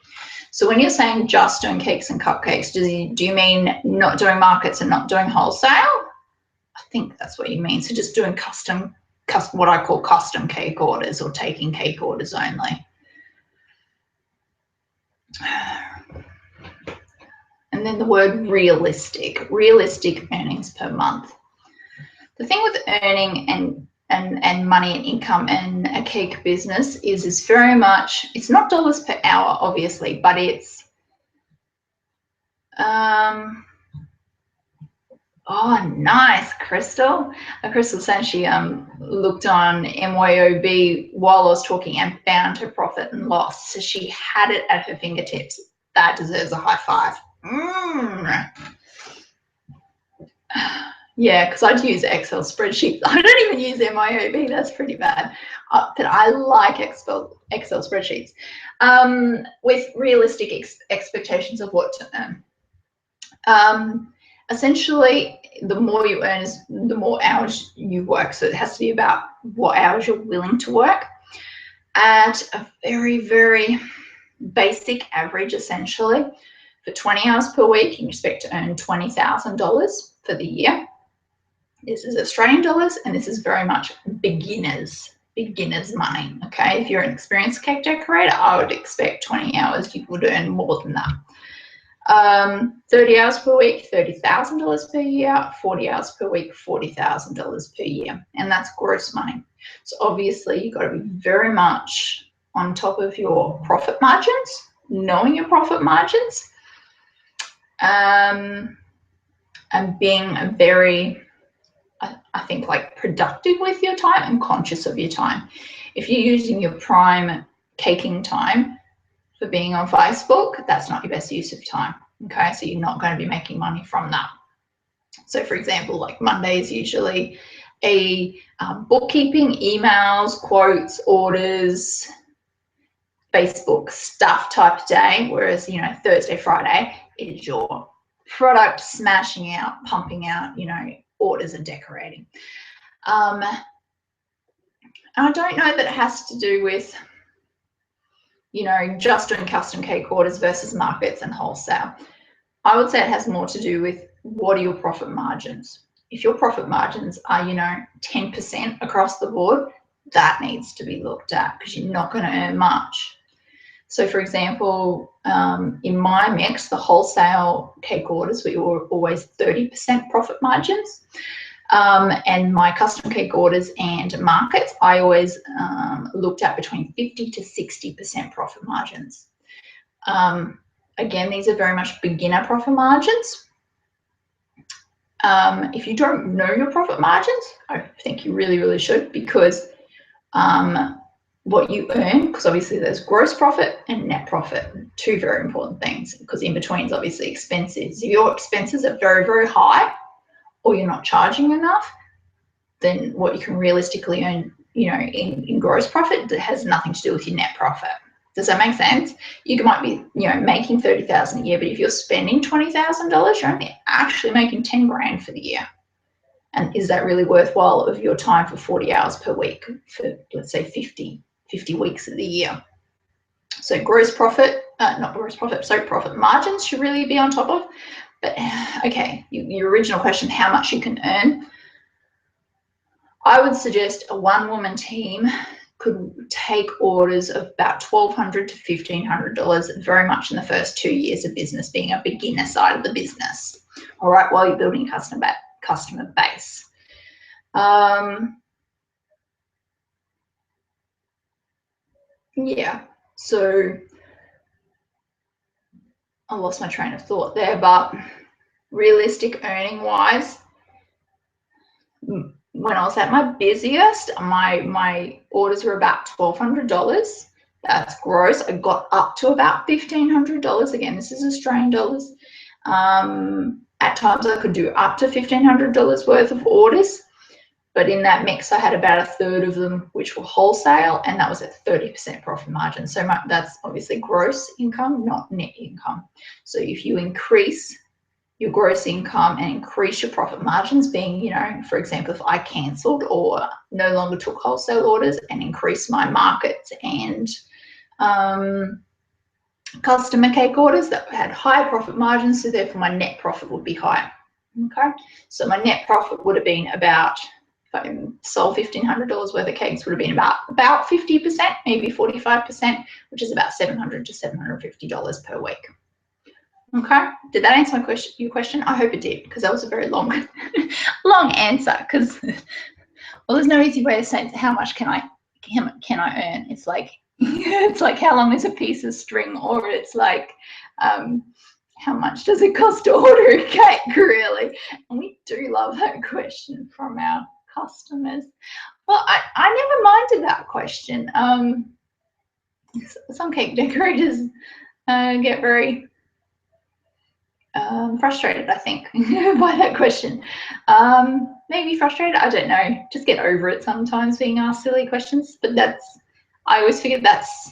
So when you're saying just doing cakes and cupcakes, do you mean not doing markets and not doing wholesale? I think that's what you mean. So just doing custom, what I call custom cake orders, or taking cake orders only. And then the word realistic earnings per month. The thing with earning and money and income in a cake business is very much, it's not dollars per hour, obviously, but it's, oh, nice, Crystal. Crystal saying she looked on MYOB while I was talking and found her profit and loss. So she had it at her fingertips. That deserves a high five. Yeah, because I'd use Excel spreadsheets. I don't even use MYOB. That's pretty bad. But I like Excel spreadsheets with realistic expectations of what to earn. Essentially, the more you earn is the more hours you work. So it has to be about what hours you're willing to work. At a very, very basic average, essentially, for 20 hours per week, you expect to earn $20,000 for the year. This is Australian dollars, and this is very much beginners money. Okay, if you're an experienced cake decorator, I would expect 20 hours you would earn more than that. 30 hours per week, $30,000 per year. 40 hours per week, $40,000 per year, and that's gross money. So obviously you've got to be very much on top of your profit margins, knowing your profit margins, and being very, I think, like, productive with your time and conscious of your time. If you're using your prime caking time for being on Facebook, that's not your best use of time. Okay, so you're not going to be making money from that. So for example, like Monday is usually a bookkeeping, emails, quotes, orders, Facebook stuff type day, whereas, you know, Thursday, Friday is your product smashing out, pumping out, you know, orders and decorating. And I don't know that it has to do with, you know, just doing custom cake orders versus markets and wholesale. I would say it has more to do with what are your profit margins. If your profit margins are, you know, 10% across the board, that needs to be looked at because you're not going to earn much. So for example, in my mix, the wholesale cake orders were always 30% profit margins. And my custom cake orders and markets, I always looked at between 50 to 60% profit margins. Again, these are very much beginner profit margins. If you don't know your profit margins, I think you really, really should, because what you earn, because obviously there's gross profit and net profit, two very important things, because in between is obviously expenses. If your expenses are very, very high or you're not charging enough, then what you can realistically earn, you know, in gross profit, that has nothing to do with your net profit. Does that make sense? You might be, you know, making $30,000 a year, but if you're spending $20,000, you're only actually making 10 grand for the year. And is that really worthwhile of your time for 40 hours per week for, let's say, 50 weeks of the year? So gross profit, not gross profit, so profit margins should really be on top of. But okay, your original question, how much you can earn. I would suggest a one-woman team could take orders of about $1,200 to $1,500 very much in the first 2 years of business, being a beginner side of the business, all right, while you're building customer base. Yeah, so I lost my train of thought there, but realistic earning wise, when I was at my busiest, my orders were about $1,200. That's gross. I got up to about $1,500. Again, this is Australian dollars. At times I could do up to $1,500 worth of orders, but in that mix I had about a third of them which were wholesale, and that was at 30% profit margin. So that's obviously gross income, not net income. So if you increase your gross income and increase your profit margins, being, you know, for example, if I cancelled or no longer took wholesale orders and increased my markets and customer cake orders that had higher profit margins, so therefore my net profit would be higher. Okay, so my net profit would have been about, if I sold $1,500 worth of cakes, would have been about 50%, maybe 45%, which is about $700 to $750 per week. Okay, did that answer your question? I hope it did, because that was a very long answer, because well, there's no easy way to say how much can I earn. It's like it's like how long is a piece of string, or it's like how much does it cost to order a cake, really? And we do love that question from our customers. Well, I never minded that question. Some cake decorators get very frustrated, I think, by that question. Maybe frustrated, I don't know. Just get over it sometimes, being asked silly questions. But I always figured that's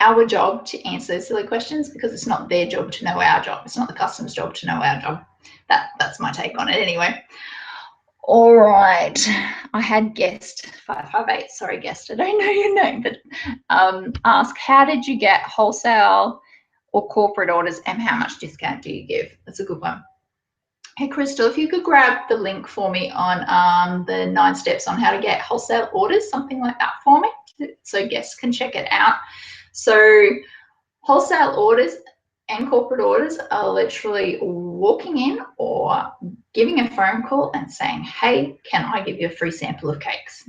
our job to answer those silly questions, because it's not their job to know our job. It's not the customer's job to know our job. That's my take on it anyway. All right, I had guest 558, sorry guest, I don't know your name, but ask, how did you get wholesale or corporate orders, and how much discount do you give? That's a good one. Hey Crystal, if you could grab the link for me on the 9 steps on how to get wholesale orders, something like that for me, so guests can check it out. So wholesale orders and corporate orders are literally walking in or giving a phone call and saying, hey, can I give you a free sample of cakes?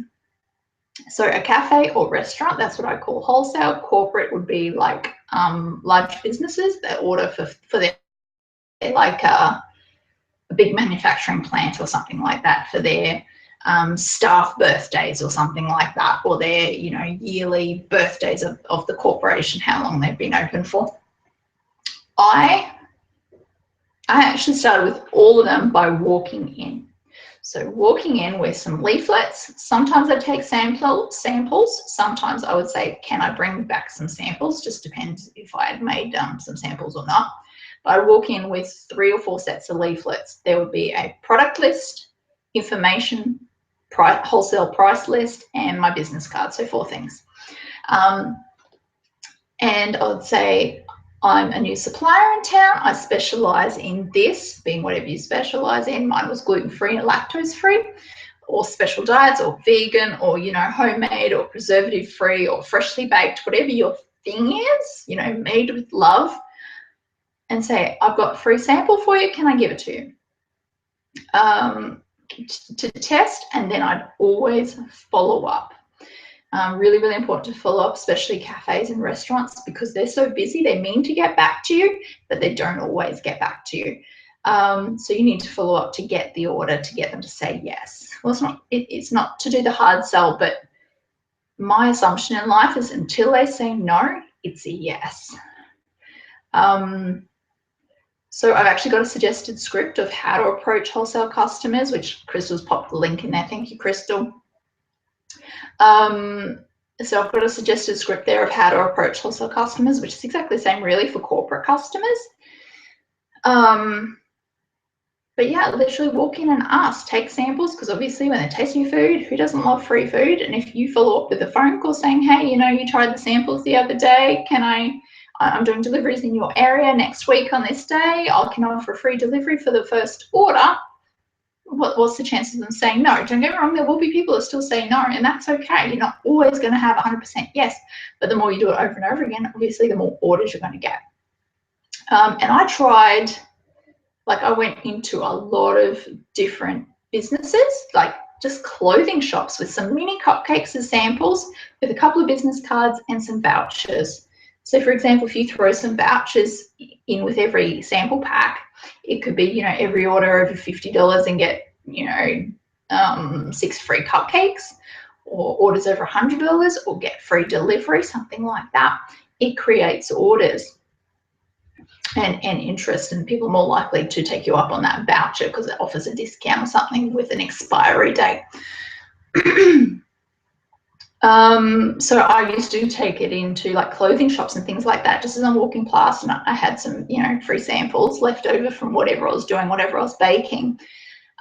So a cafe or restaurant, that's what I call wholesale. Corporate would be like large businesses that order for their, like a big manufacturing plant or something like that, for their staff birthdays or something like that, or their, you know, yearly birthdays of the corporation, how long they've been open for. I actually started with all of them by walking in. So walking in with some leaflets. Sometimes I take samples. Sometimes I would say, can I bring back some samples? Just depends if I had made some samples or not. But I walk in with 3 or 4 sets of leaflets. There would be a product list, information, wholesale price list, and my business card. So 4 things. And I would say I'm a new supplier in town. I specialize in this, being whatever you specialize in. Mine was gluten-free and lactose-free, or special diets, or vegan, or, you know, homemade, or preservative-free, or freshly baked, whatever your thing is, you know, made with love. And say, I've got a free sample for you. Can I give it to you? To test, and then I'd always follow up. Really, really important to follow up, especially cafes and restaurants, because they're so busy. They mean to get back to you, but they don't always get back to you. So you need to follow up to get the order, to get them to say yes. Well, it's not to do the hard sell, but my assumption in life is until they say no, it's a yes. So I've actually got a suggested script of how to approach wholesale customers, which Crystal's popped the link in there. Thank you, Crystal. So I've got a suggested script there of how to approach wholesale customers, which is exactly the same really for corporate customers. But yeah, literally walk in and ask, take samples, because obviously when they're tasting your food, who doesn't love free food? And if you follow up with a phone call saying, hey, you know, you tried the samples the other day, I'm doing deliveries in your area next week on this day, I can offer free delivery for the first order. What's the chances of them saying no? Don't get me wrong, there will be people that still say no, and that's okay. You're not always going to have 100% yes, but the more you do it over and over again, obviously the more orders you're going to get. And I tried, like I went into a lot of different businesses, like just clothing shops with some mini cupcakes as samples, with a couple of business cards and some vouchers. So for example, if you throw some vouchers in with every sample pack, it could be, you know, every order over $50 and get, you know, 6 free cupcakes, or orders over $100 or get free delivery, something like that. It creates orders and interest, and people are more likely to take you up on that voucher because it offers a discount or something with an expiry date. So I used to take it into like clothing shops and things like that, just as I'm walking past, and I had some, you know, free samples left over from whatever I was doing, whatever I was baking.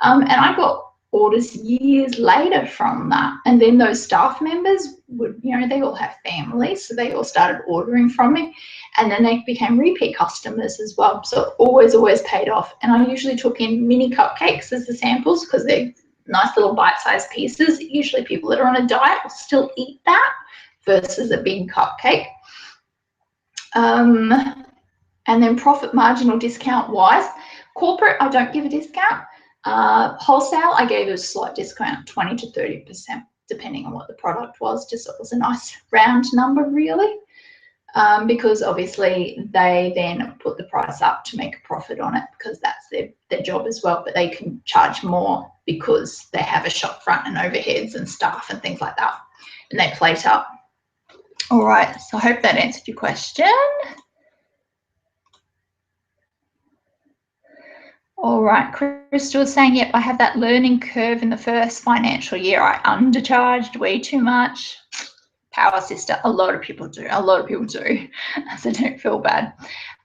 And I got orders years later from that. And then those staff members would, you know, they all have families, so they all started ordering from me, and then they became repeat customers as well. So it always paid off. And I usually took in mini cupcakes as the samples because they're nice little bite-sized pieces. Usually people that are on a diet will still eat that versus a big cupcake. And then profit margin or discount wise, corporate, I don't give a discount. Wholesale, I gave a slight discount, 20 to 30%, depending on what the product was, just so it was a nice round number really. Because obviously they then put the price up to make a profit on it, because that's their job as well, but they can charge more because they have a shop front and overheads and staff and things like that, and they plate up. All right, so I hope that answered your question. All right, Crystal is saying, yep, I have that learning curve in the first financial year. I undercharged way too much. Power sister, a lot of people do, so don't feel bad.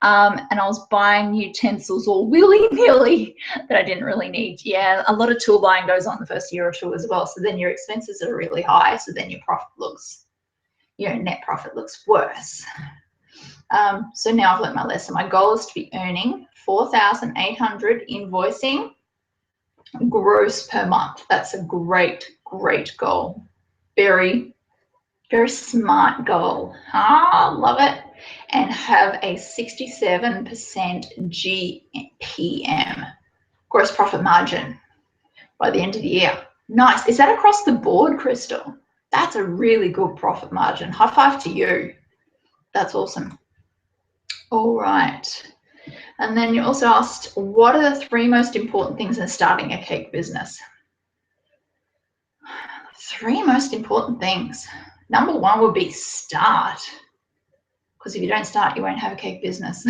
And I was buying utensils all willy-nilly that I didn't really need. Yeah, a lot of tool buying goes on the first year or two as well, so then your expenses are really high, so then your profit looks, you know, net profit looks worse. So now I've learned my lesson. My goal is to be earning 4,800 invoicing gross per month. That's a great goal. Very smart goal. Love it. And have a 67% GPM, gross profit margin, by the end of the year. Nice. Is that across the board, Crystal? That's a really good profit margin. High five to you. That's awesome. All right. And then you also asked, what are the 3 most important things in starting a cake business? 3 most important things. Number 1 would be start, because if you don't start, you won't have a cake business.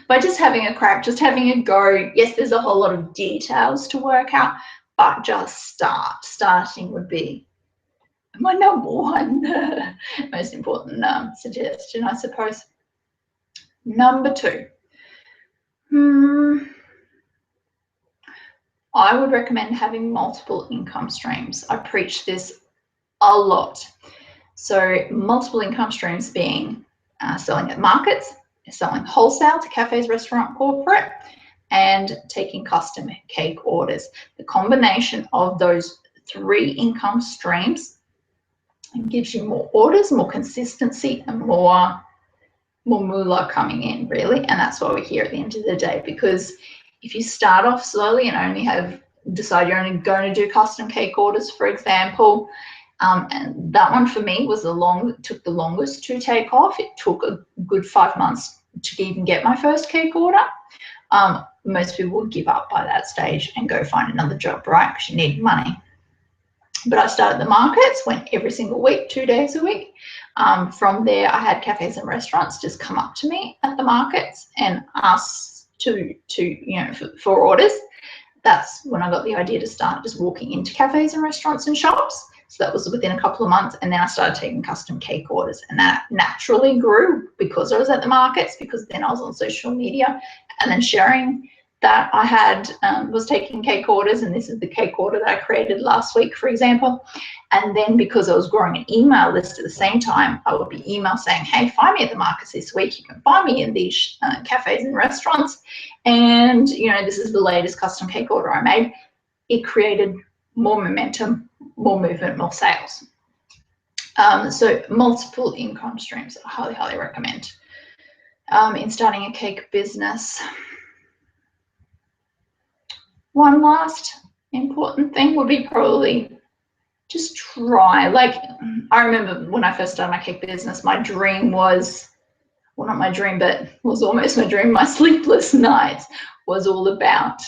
By just having a crack, just having a go, yes, there's a whole lot of details to work out, but just start. Starting would be my number 1 most important suggestion, I suppose. Number 2, I would recommend having multiple income streams. I preach this a lot. So multiple income streams being selling at markets, selling wholesale to cafes, restaurant, corporate, and taking custom cake orders. The combination of those 3 income streams gives you more orders, more consistency, and more moolah coming in, really. And that's why we're here at the end of the day, because if you start off slowly and only decide you're only going to do custom cake orders, for example, and that one for me was took the longest to take off. It took a good 5 months to even get my first cake order. Most people would give up by that stage and go find another job, right? Because you need money. But I started the markets, went every single week, 2 days a week. From there, I had cafes and restaurants just come up to me at the markets and ask for orders. That's when I got the idea to start just walking into cafes and restaurants and shops. So that was within a couple of months. And then I started taking custom cake orders, and that naturally grew because I was at the markets, because then I was on social media and then sharing that I was taking cake orders, and this is the cake order that I created last week, for example. And then because I was growing an email list at the same time, I would be email saying, hey, find me at the markets this week. You can find me in these cafes and restaurants. And, this is the latest custom cake order I made. It created more momentum, more movement, more sales. So multiple income streams, I highly, highly recommend in starting a cake business. One last important thing would be probably just try. Like, I remember when I first started my cake business, my dream was, well, not my dream, but was almost my dream. My sleepless nights was all about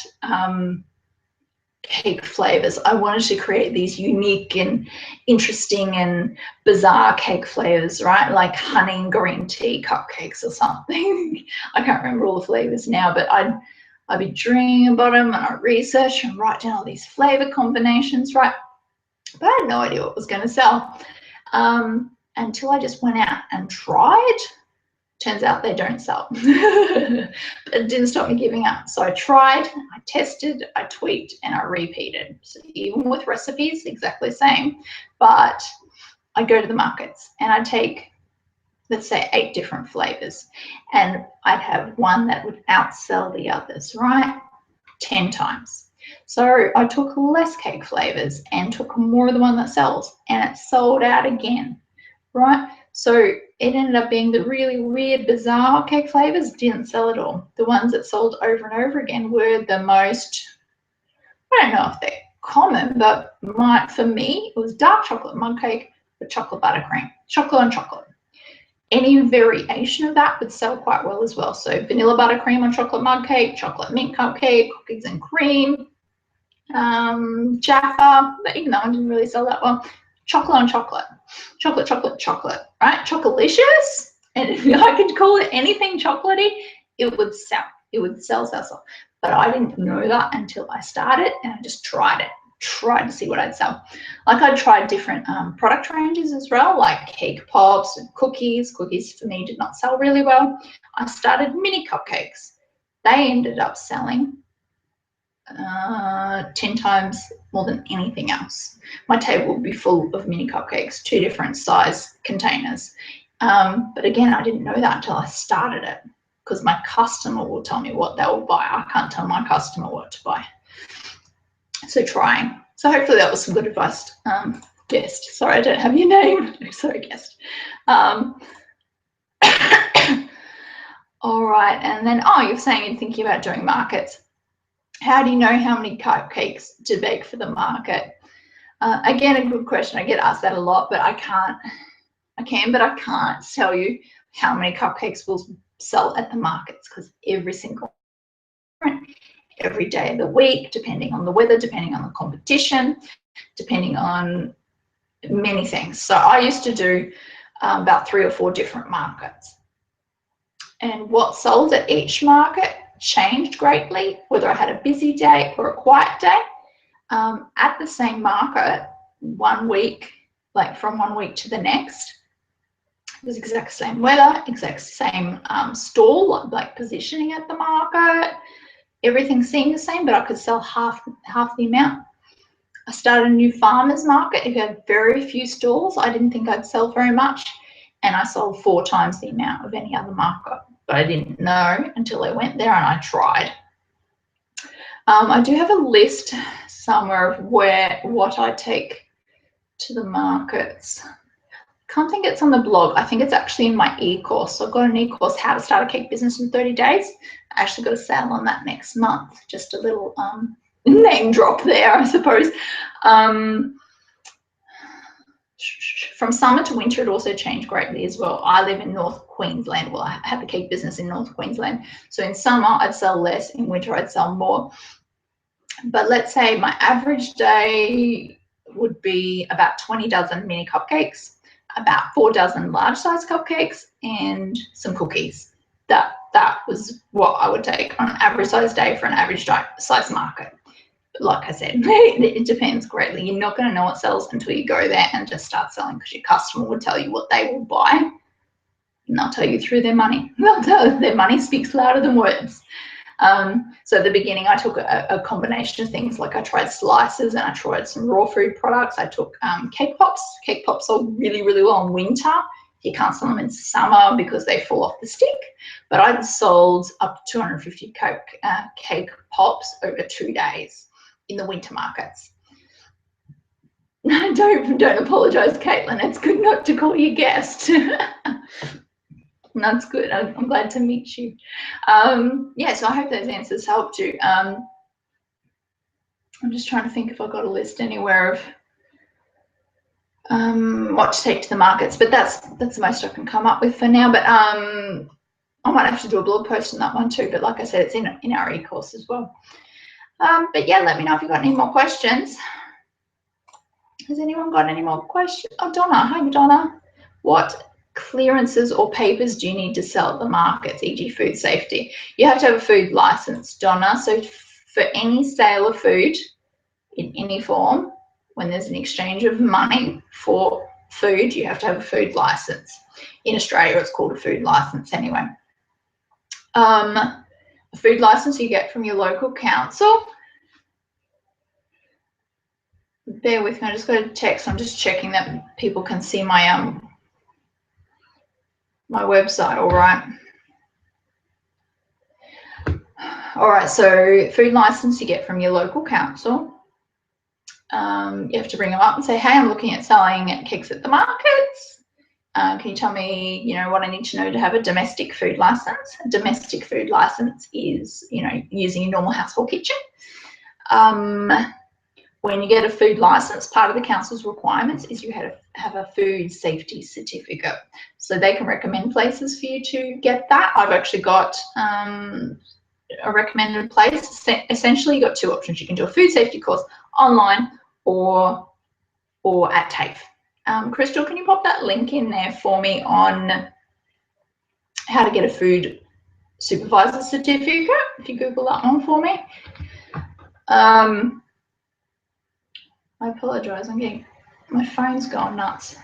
cake flavors. I wanted to create these unique and interesting and bizarre cake flavors, right? Like honey and green tea cupcakes or something. I can't remember all the flavors now, but I'd be dreaming about them, and I'd research and write down all these flavor combinations, right? But I had no idea what was going to sell until I just went out and tried. Turns out they don't sell. But it didn't stop me giving up. So I tried, I tested, I tweaked, and I repeated. So even with recipes, exactly the same. But I go to the markets and I take, let's say, 8 different flavors, and I'd have one that would outsell the others, right? 10 times. So I took less cake flavors and took more of the one that sells, and it sold out again, right? So it ended up being the really weird, bizarre cake flavors didn't sell at all. The ones that sold over and over again were the most, I don't know if they're common, but for me, it was dark chocolate mug cake with chocolate buttercream, chocolate on chocolate. Any variation of that would sell quite well as well. So vanilla buttercream on chocolate mug cake, chocolate mint cupcake, cookies and cream, Jaffa, but even that one didn't really sell that well. Chocolate on chocolate, chocolate, chocolate, chocolate, right? Chocolicious. And if I could call it anything chocolatey, it would sell. It would sell. But I didn't know that until I started, and I just tried to see what I'd sell. Like, I tried different product ranges as well, like cake pops and cookies. Cookies for me did not sell really well. I started mini cupcakes. They ended up selling 10 times more than anything else. My table would be full of mini cupcakes, 2 different size containers. But again, I didn't know that until I started it, because my customer will tell me what they will buy. I can't tell my customer what to buy. So trying. So hopefully that was some good advice. Guest, sorry, I don't have your name. Sorry, guest. All right, and then, you're saying you're thinking about doing markets. How do you know how many cupcakes to bake for the market? Again, a good question. I get asked that a lot, but I can't tell you how many cupcakes will sell at the markets, because every single every day of the week, depending on the weather, depending on the competition, depending on many things. So I used to do about 3 or 4 different markets, and what sold at each market changed greatly, whether I had a busy day or a quiet day. At the same market, 1 week, like from 1 week to the next, it was exact same weather, exact same stall, like positioning at the market, everything seemed the same, but I could sell half the amount. I started a new farmers market who had very few stalls. I didn't think I'd sell very much, and I sold 4 times the amount of any other market, but I didn't know until I went there and I tried. I do have a list somewhere of what I take to the markets. Can't think it's on the blog. I think it's actually in my e-course. So I've got an e-course, How to Start a Cake Business in 30 Days. I actually got a sale on that next month. Just a little name drop there, I suppose. From summer to winter, it also changed greatly as well. I live in North Queensland. Well, I have a cake business in North Queensland. So in summer, I'd sell less. In winter, I'd sell more. But let's say my average day would be about 20 dozen mini cupcakes, about 4 dozen large size cupcakes, and some cookies. That was what I would take on an average size day for an average size market. But like I said, it depends greatly. You're not going to know what sells until you go there and just start selling, because your customer will tell you what they will buy, and they'll tell you through their money. Their money speaks louder than words. So at the beginning, I took a combination of things. Like I tried slices and I tried some raw food products. I took cake pops. Cake pops sold really, really well in winter. You can't sell them in summer because they fall off the stick. But I sold up to 250 cake pops over 2 days in the winter markets. Don't apologize, Caitlin. It's good not to call you guest. That's good. I'm glad to meet you. Yeah, so I hope those answers helped you. I'm just trying to think if I've got a list anywhere of what to take to the markets, but that's the most I can come up with for now. But I might have to do a blog post on that one too. But like I said, it's in our e-course as well. But yeah, let me know if you've got any more questions. Has anyone got any more questions? Oh, Donna. Hi, Donna. What clearances or papers do you need to sell at the markets, e.g. food safety? You have to have a food license, Donna. So for any sale of food in any form, when there's an exchange of money for food, you have to have a food license. In Australia, it's called a food license anyway. A food license you get from your local council. Bear with me, I just got a text. I'm just checking that people can see my my website. All right, so food license you get from your local council. You have to bring them up and say, hey, I'm looking at selling cakes at the markets. Can you tell me, you know, what I need to know to have a domestic food license? A domestic food license is, you know, using a normal household kitchen. When you get a food license, part of the council's requirements is you have a food safety certificate. So they can recommend places for you to get that. I've actually got a recommended place. Essentially, you've got 2 options. You can do a food safety course online or at TAFE. Crystal, can you pop that link in there for me on how to get a food supervisor certificate? If you Google that one for me. I apologize, my phone's gone nuts.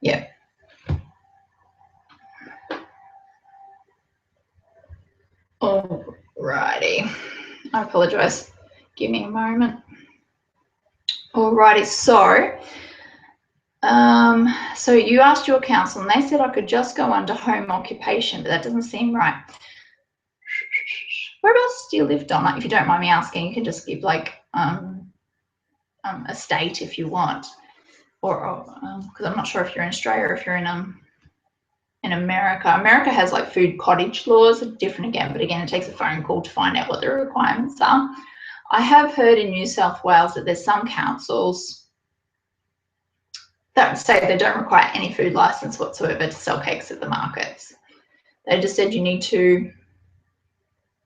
Yeah. Alrighty, I apologize. Give me a moment. Alrighty, so you asked your council and they said I could just go under home occupation, but that doesn't seem right. Whereabouts do you live, Donna? If you don't mind me asking, you can just give like a state if you want, or because I'm not sure if you're in Australia or if you're in America. America has like food cottage laws, different again, but again, it takes a phone call to find out what the requirements are. I have heard in New South Wales that there's some councils that say they don't require any food license whatsoever to sell cakes at the markets. They just said you need to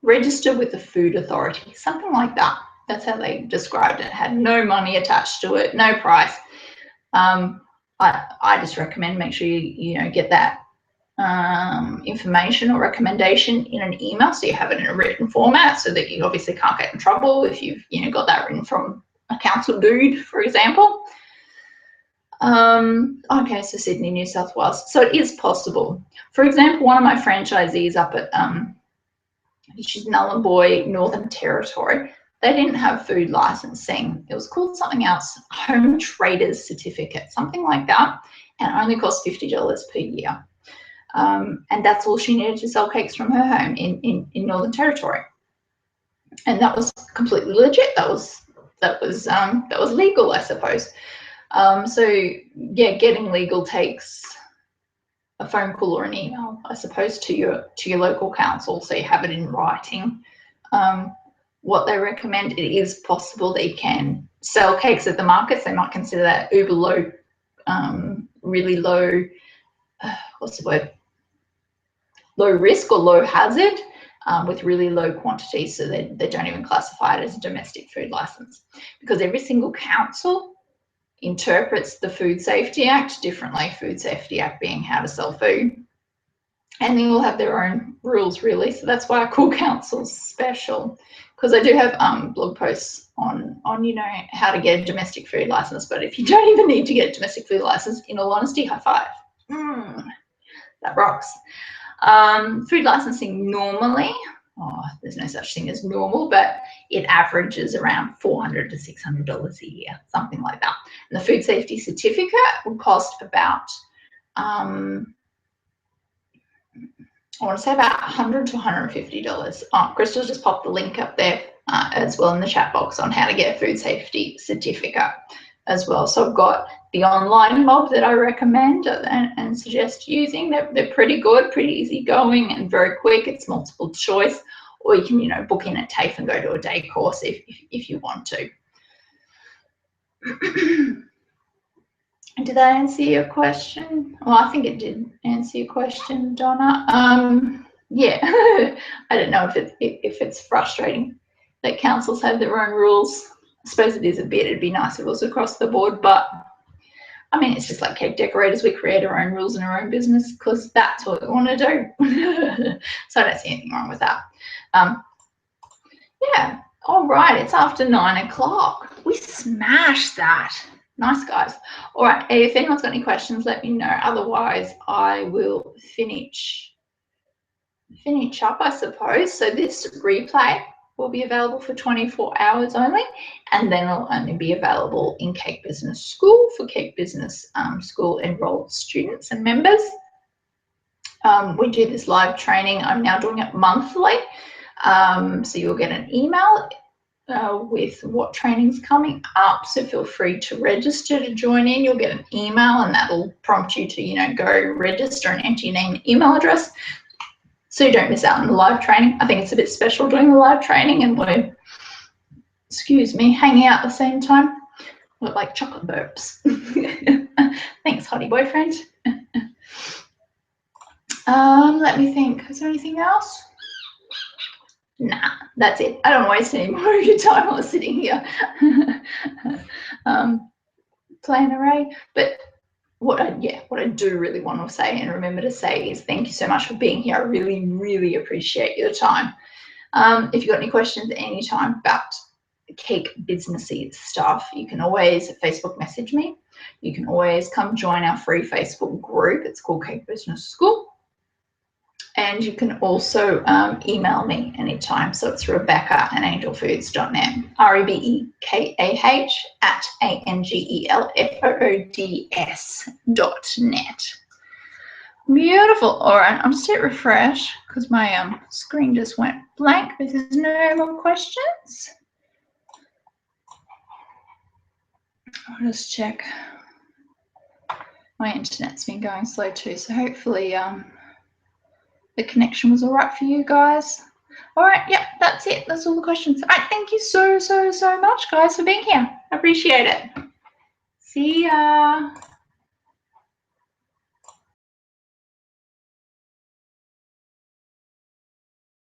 register with the food authority, something like that. That's how they described it. It had no money attached to it, no price. I just recommend make sure you know, get that information or recommendation in an email, so you have it in a written format, so that you obviously can't get in trouble if you've, you know, got that written from a council dude, for example. Okay, so Sydney, New South Wales. So it is possible. For example, one of my franchisees up at She's Nullarbor, Northern Territory. They didn't have food licensing. It was called something else, Home Traders Certificate, something like that, and it only cost $50 per year. And that's all she needed to sell cakes from her home in Northern Territory. And that was completely legit. That was legal, I suppose. So yeah, getting legal takes a phone call or an email, I suppose, to your local council, so you have it in writing. What they recommend, it is possible that you can sell cakes at the markets. They might consider that uber low, really low, what's the word? Low risk or low hazard, with really low quantities, so they don't even classify it as a domestic food license, because every single council interprets the Food Safety Act differently. Food Safety Act being how to sell food, and they all have their own rules, really. So that's why I call councils special, because I do have blog posts on how to get a domestic food license. But if you don't even need to get a domestic food license, in all honesty, high five. That rocks. Food licensing normally, there's no such thing as normal, but it averages around $400 to $600 a year, something like that. And the food safety certificate will cost about, I want to say about $100 to $150. Crystal just popped the link up there as well in the chat box on how to get a food safety certificate as well. So I've got the online mob that I recommend and suggest using. They're pretty good, pretty easy going and very quick. It's multiple choice, or you can book in at TAFE and go to a day course if you want to. Did that answer your question? Well, I think it did answer your question, Donna. Yeah, I don't know if it's frustrating that councils have their own rules. I suppose it is a bit. It'd be nice if it was across the board, but I mean, it's just like cake decorators. We create our own rules in our own business because that's what we want to do. So I don't see anything wrong with that. Yeah, all right, it's after 9 o'clock. We smashed that. Nice, guys. All right, if anyone's got any questions, let me know. Otherwise, I will finish up, I suppose. So this replay will be available for 24 hours only, and then it'll only be available in Cake Business School for Cake Business School enrolled students and members. We do this live training. I'm now doing it monthly, so you'll get an email with what training's coming up, so feel free to register to join in. You'll get an email and that'll prompt you to go register and enter your name and email address, so you don't miss out on the live training. I think it's a bit special doing the live training and we're, excuse me, hanging out at the same time. Look like chocolate burps. Thanks, hottie boyfriend. Let me think. Is there anything else? Nah, that's it. I don't waste any more of your time while sitting here playing array. But what I do really want to say and remember to say is thank you so much for being here. I really, really appreciate your time. If you've got any questions at any time about cake businessy stuff, you can always Facebook message me. You can always come join our free Facebook group. It's called Cake Business School. And you can also email me anytime. So it's rebecca@angelfoods.net, rebekah@angelfoods.net. Beautiful. All right, I'm just hit refresh because my screen just went blank, but there's no more questions. I'll just check. My internet's been going slow too, so hopefully the connection was all right for you guys. All right, yep, that's it. That's all the questions. All right, thank you so much, guys, for being here. I appreciate it. See ya.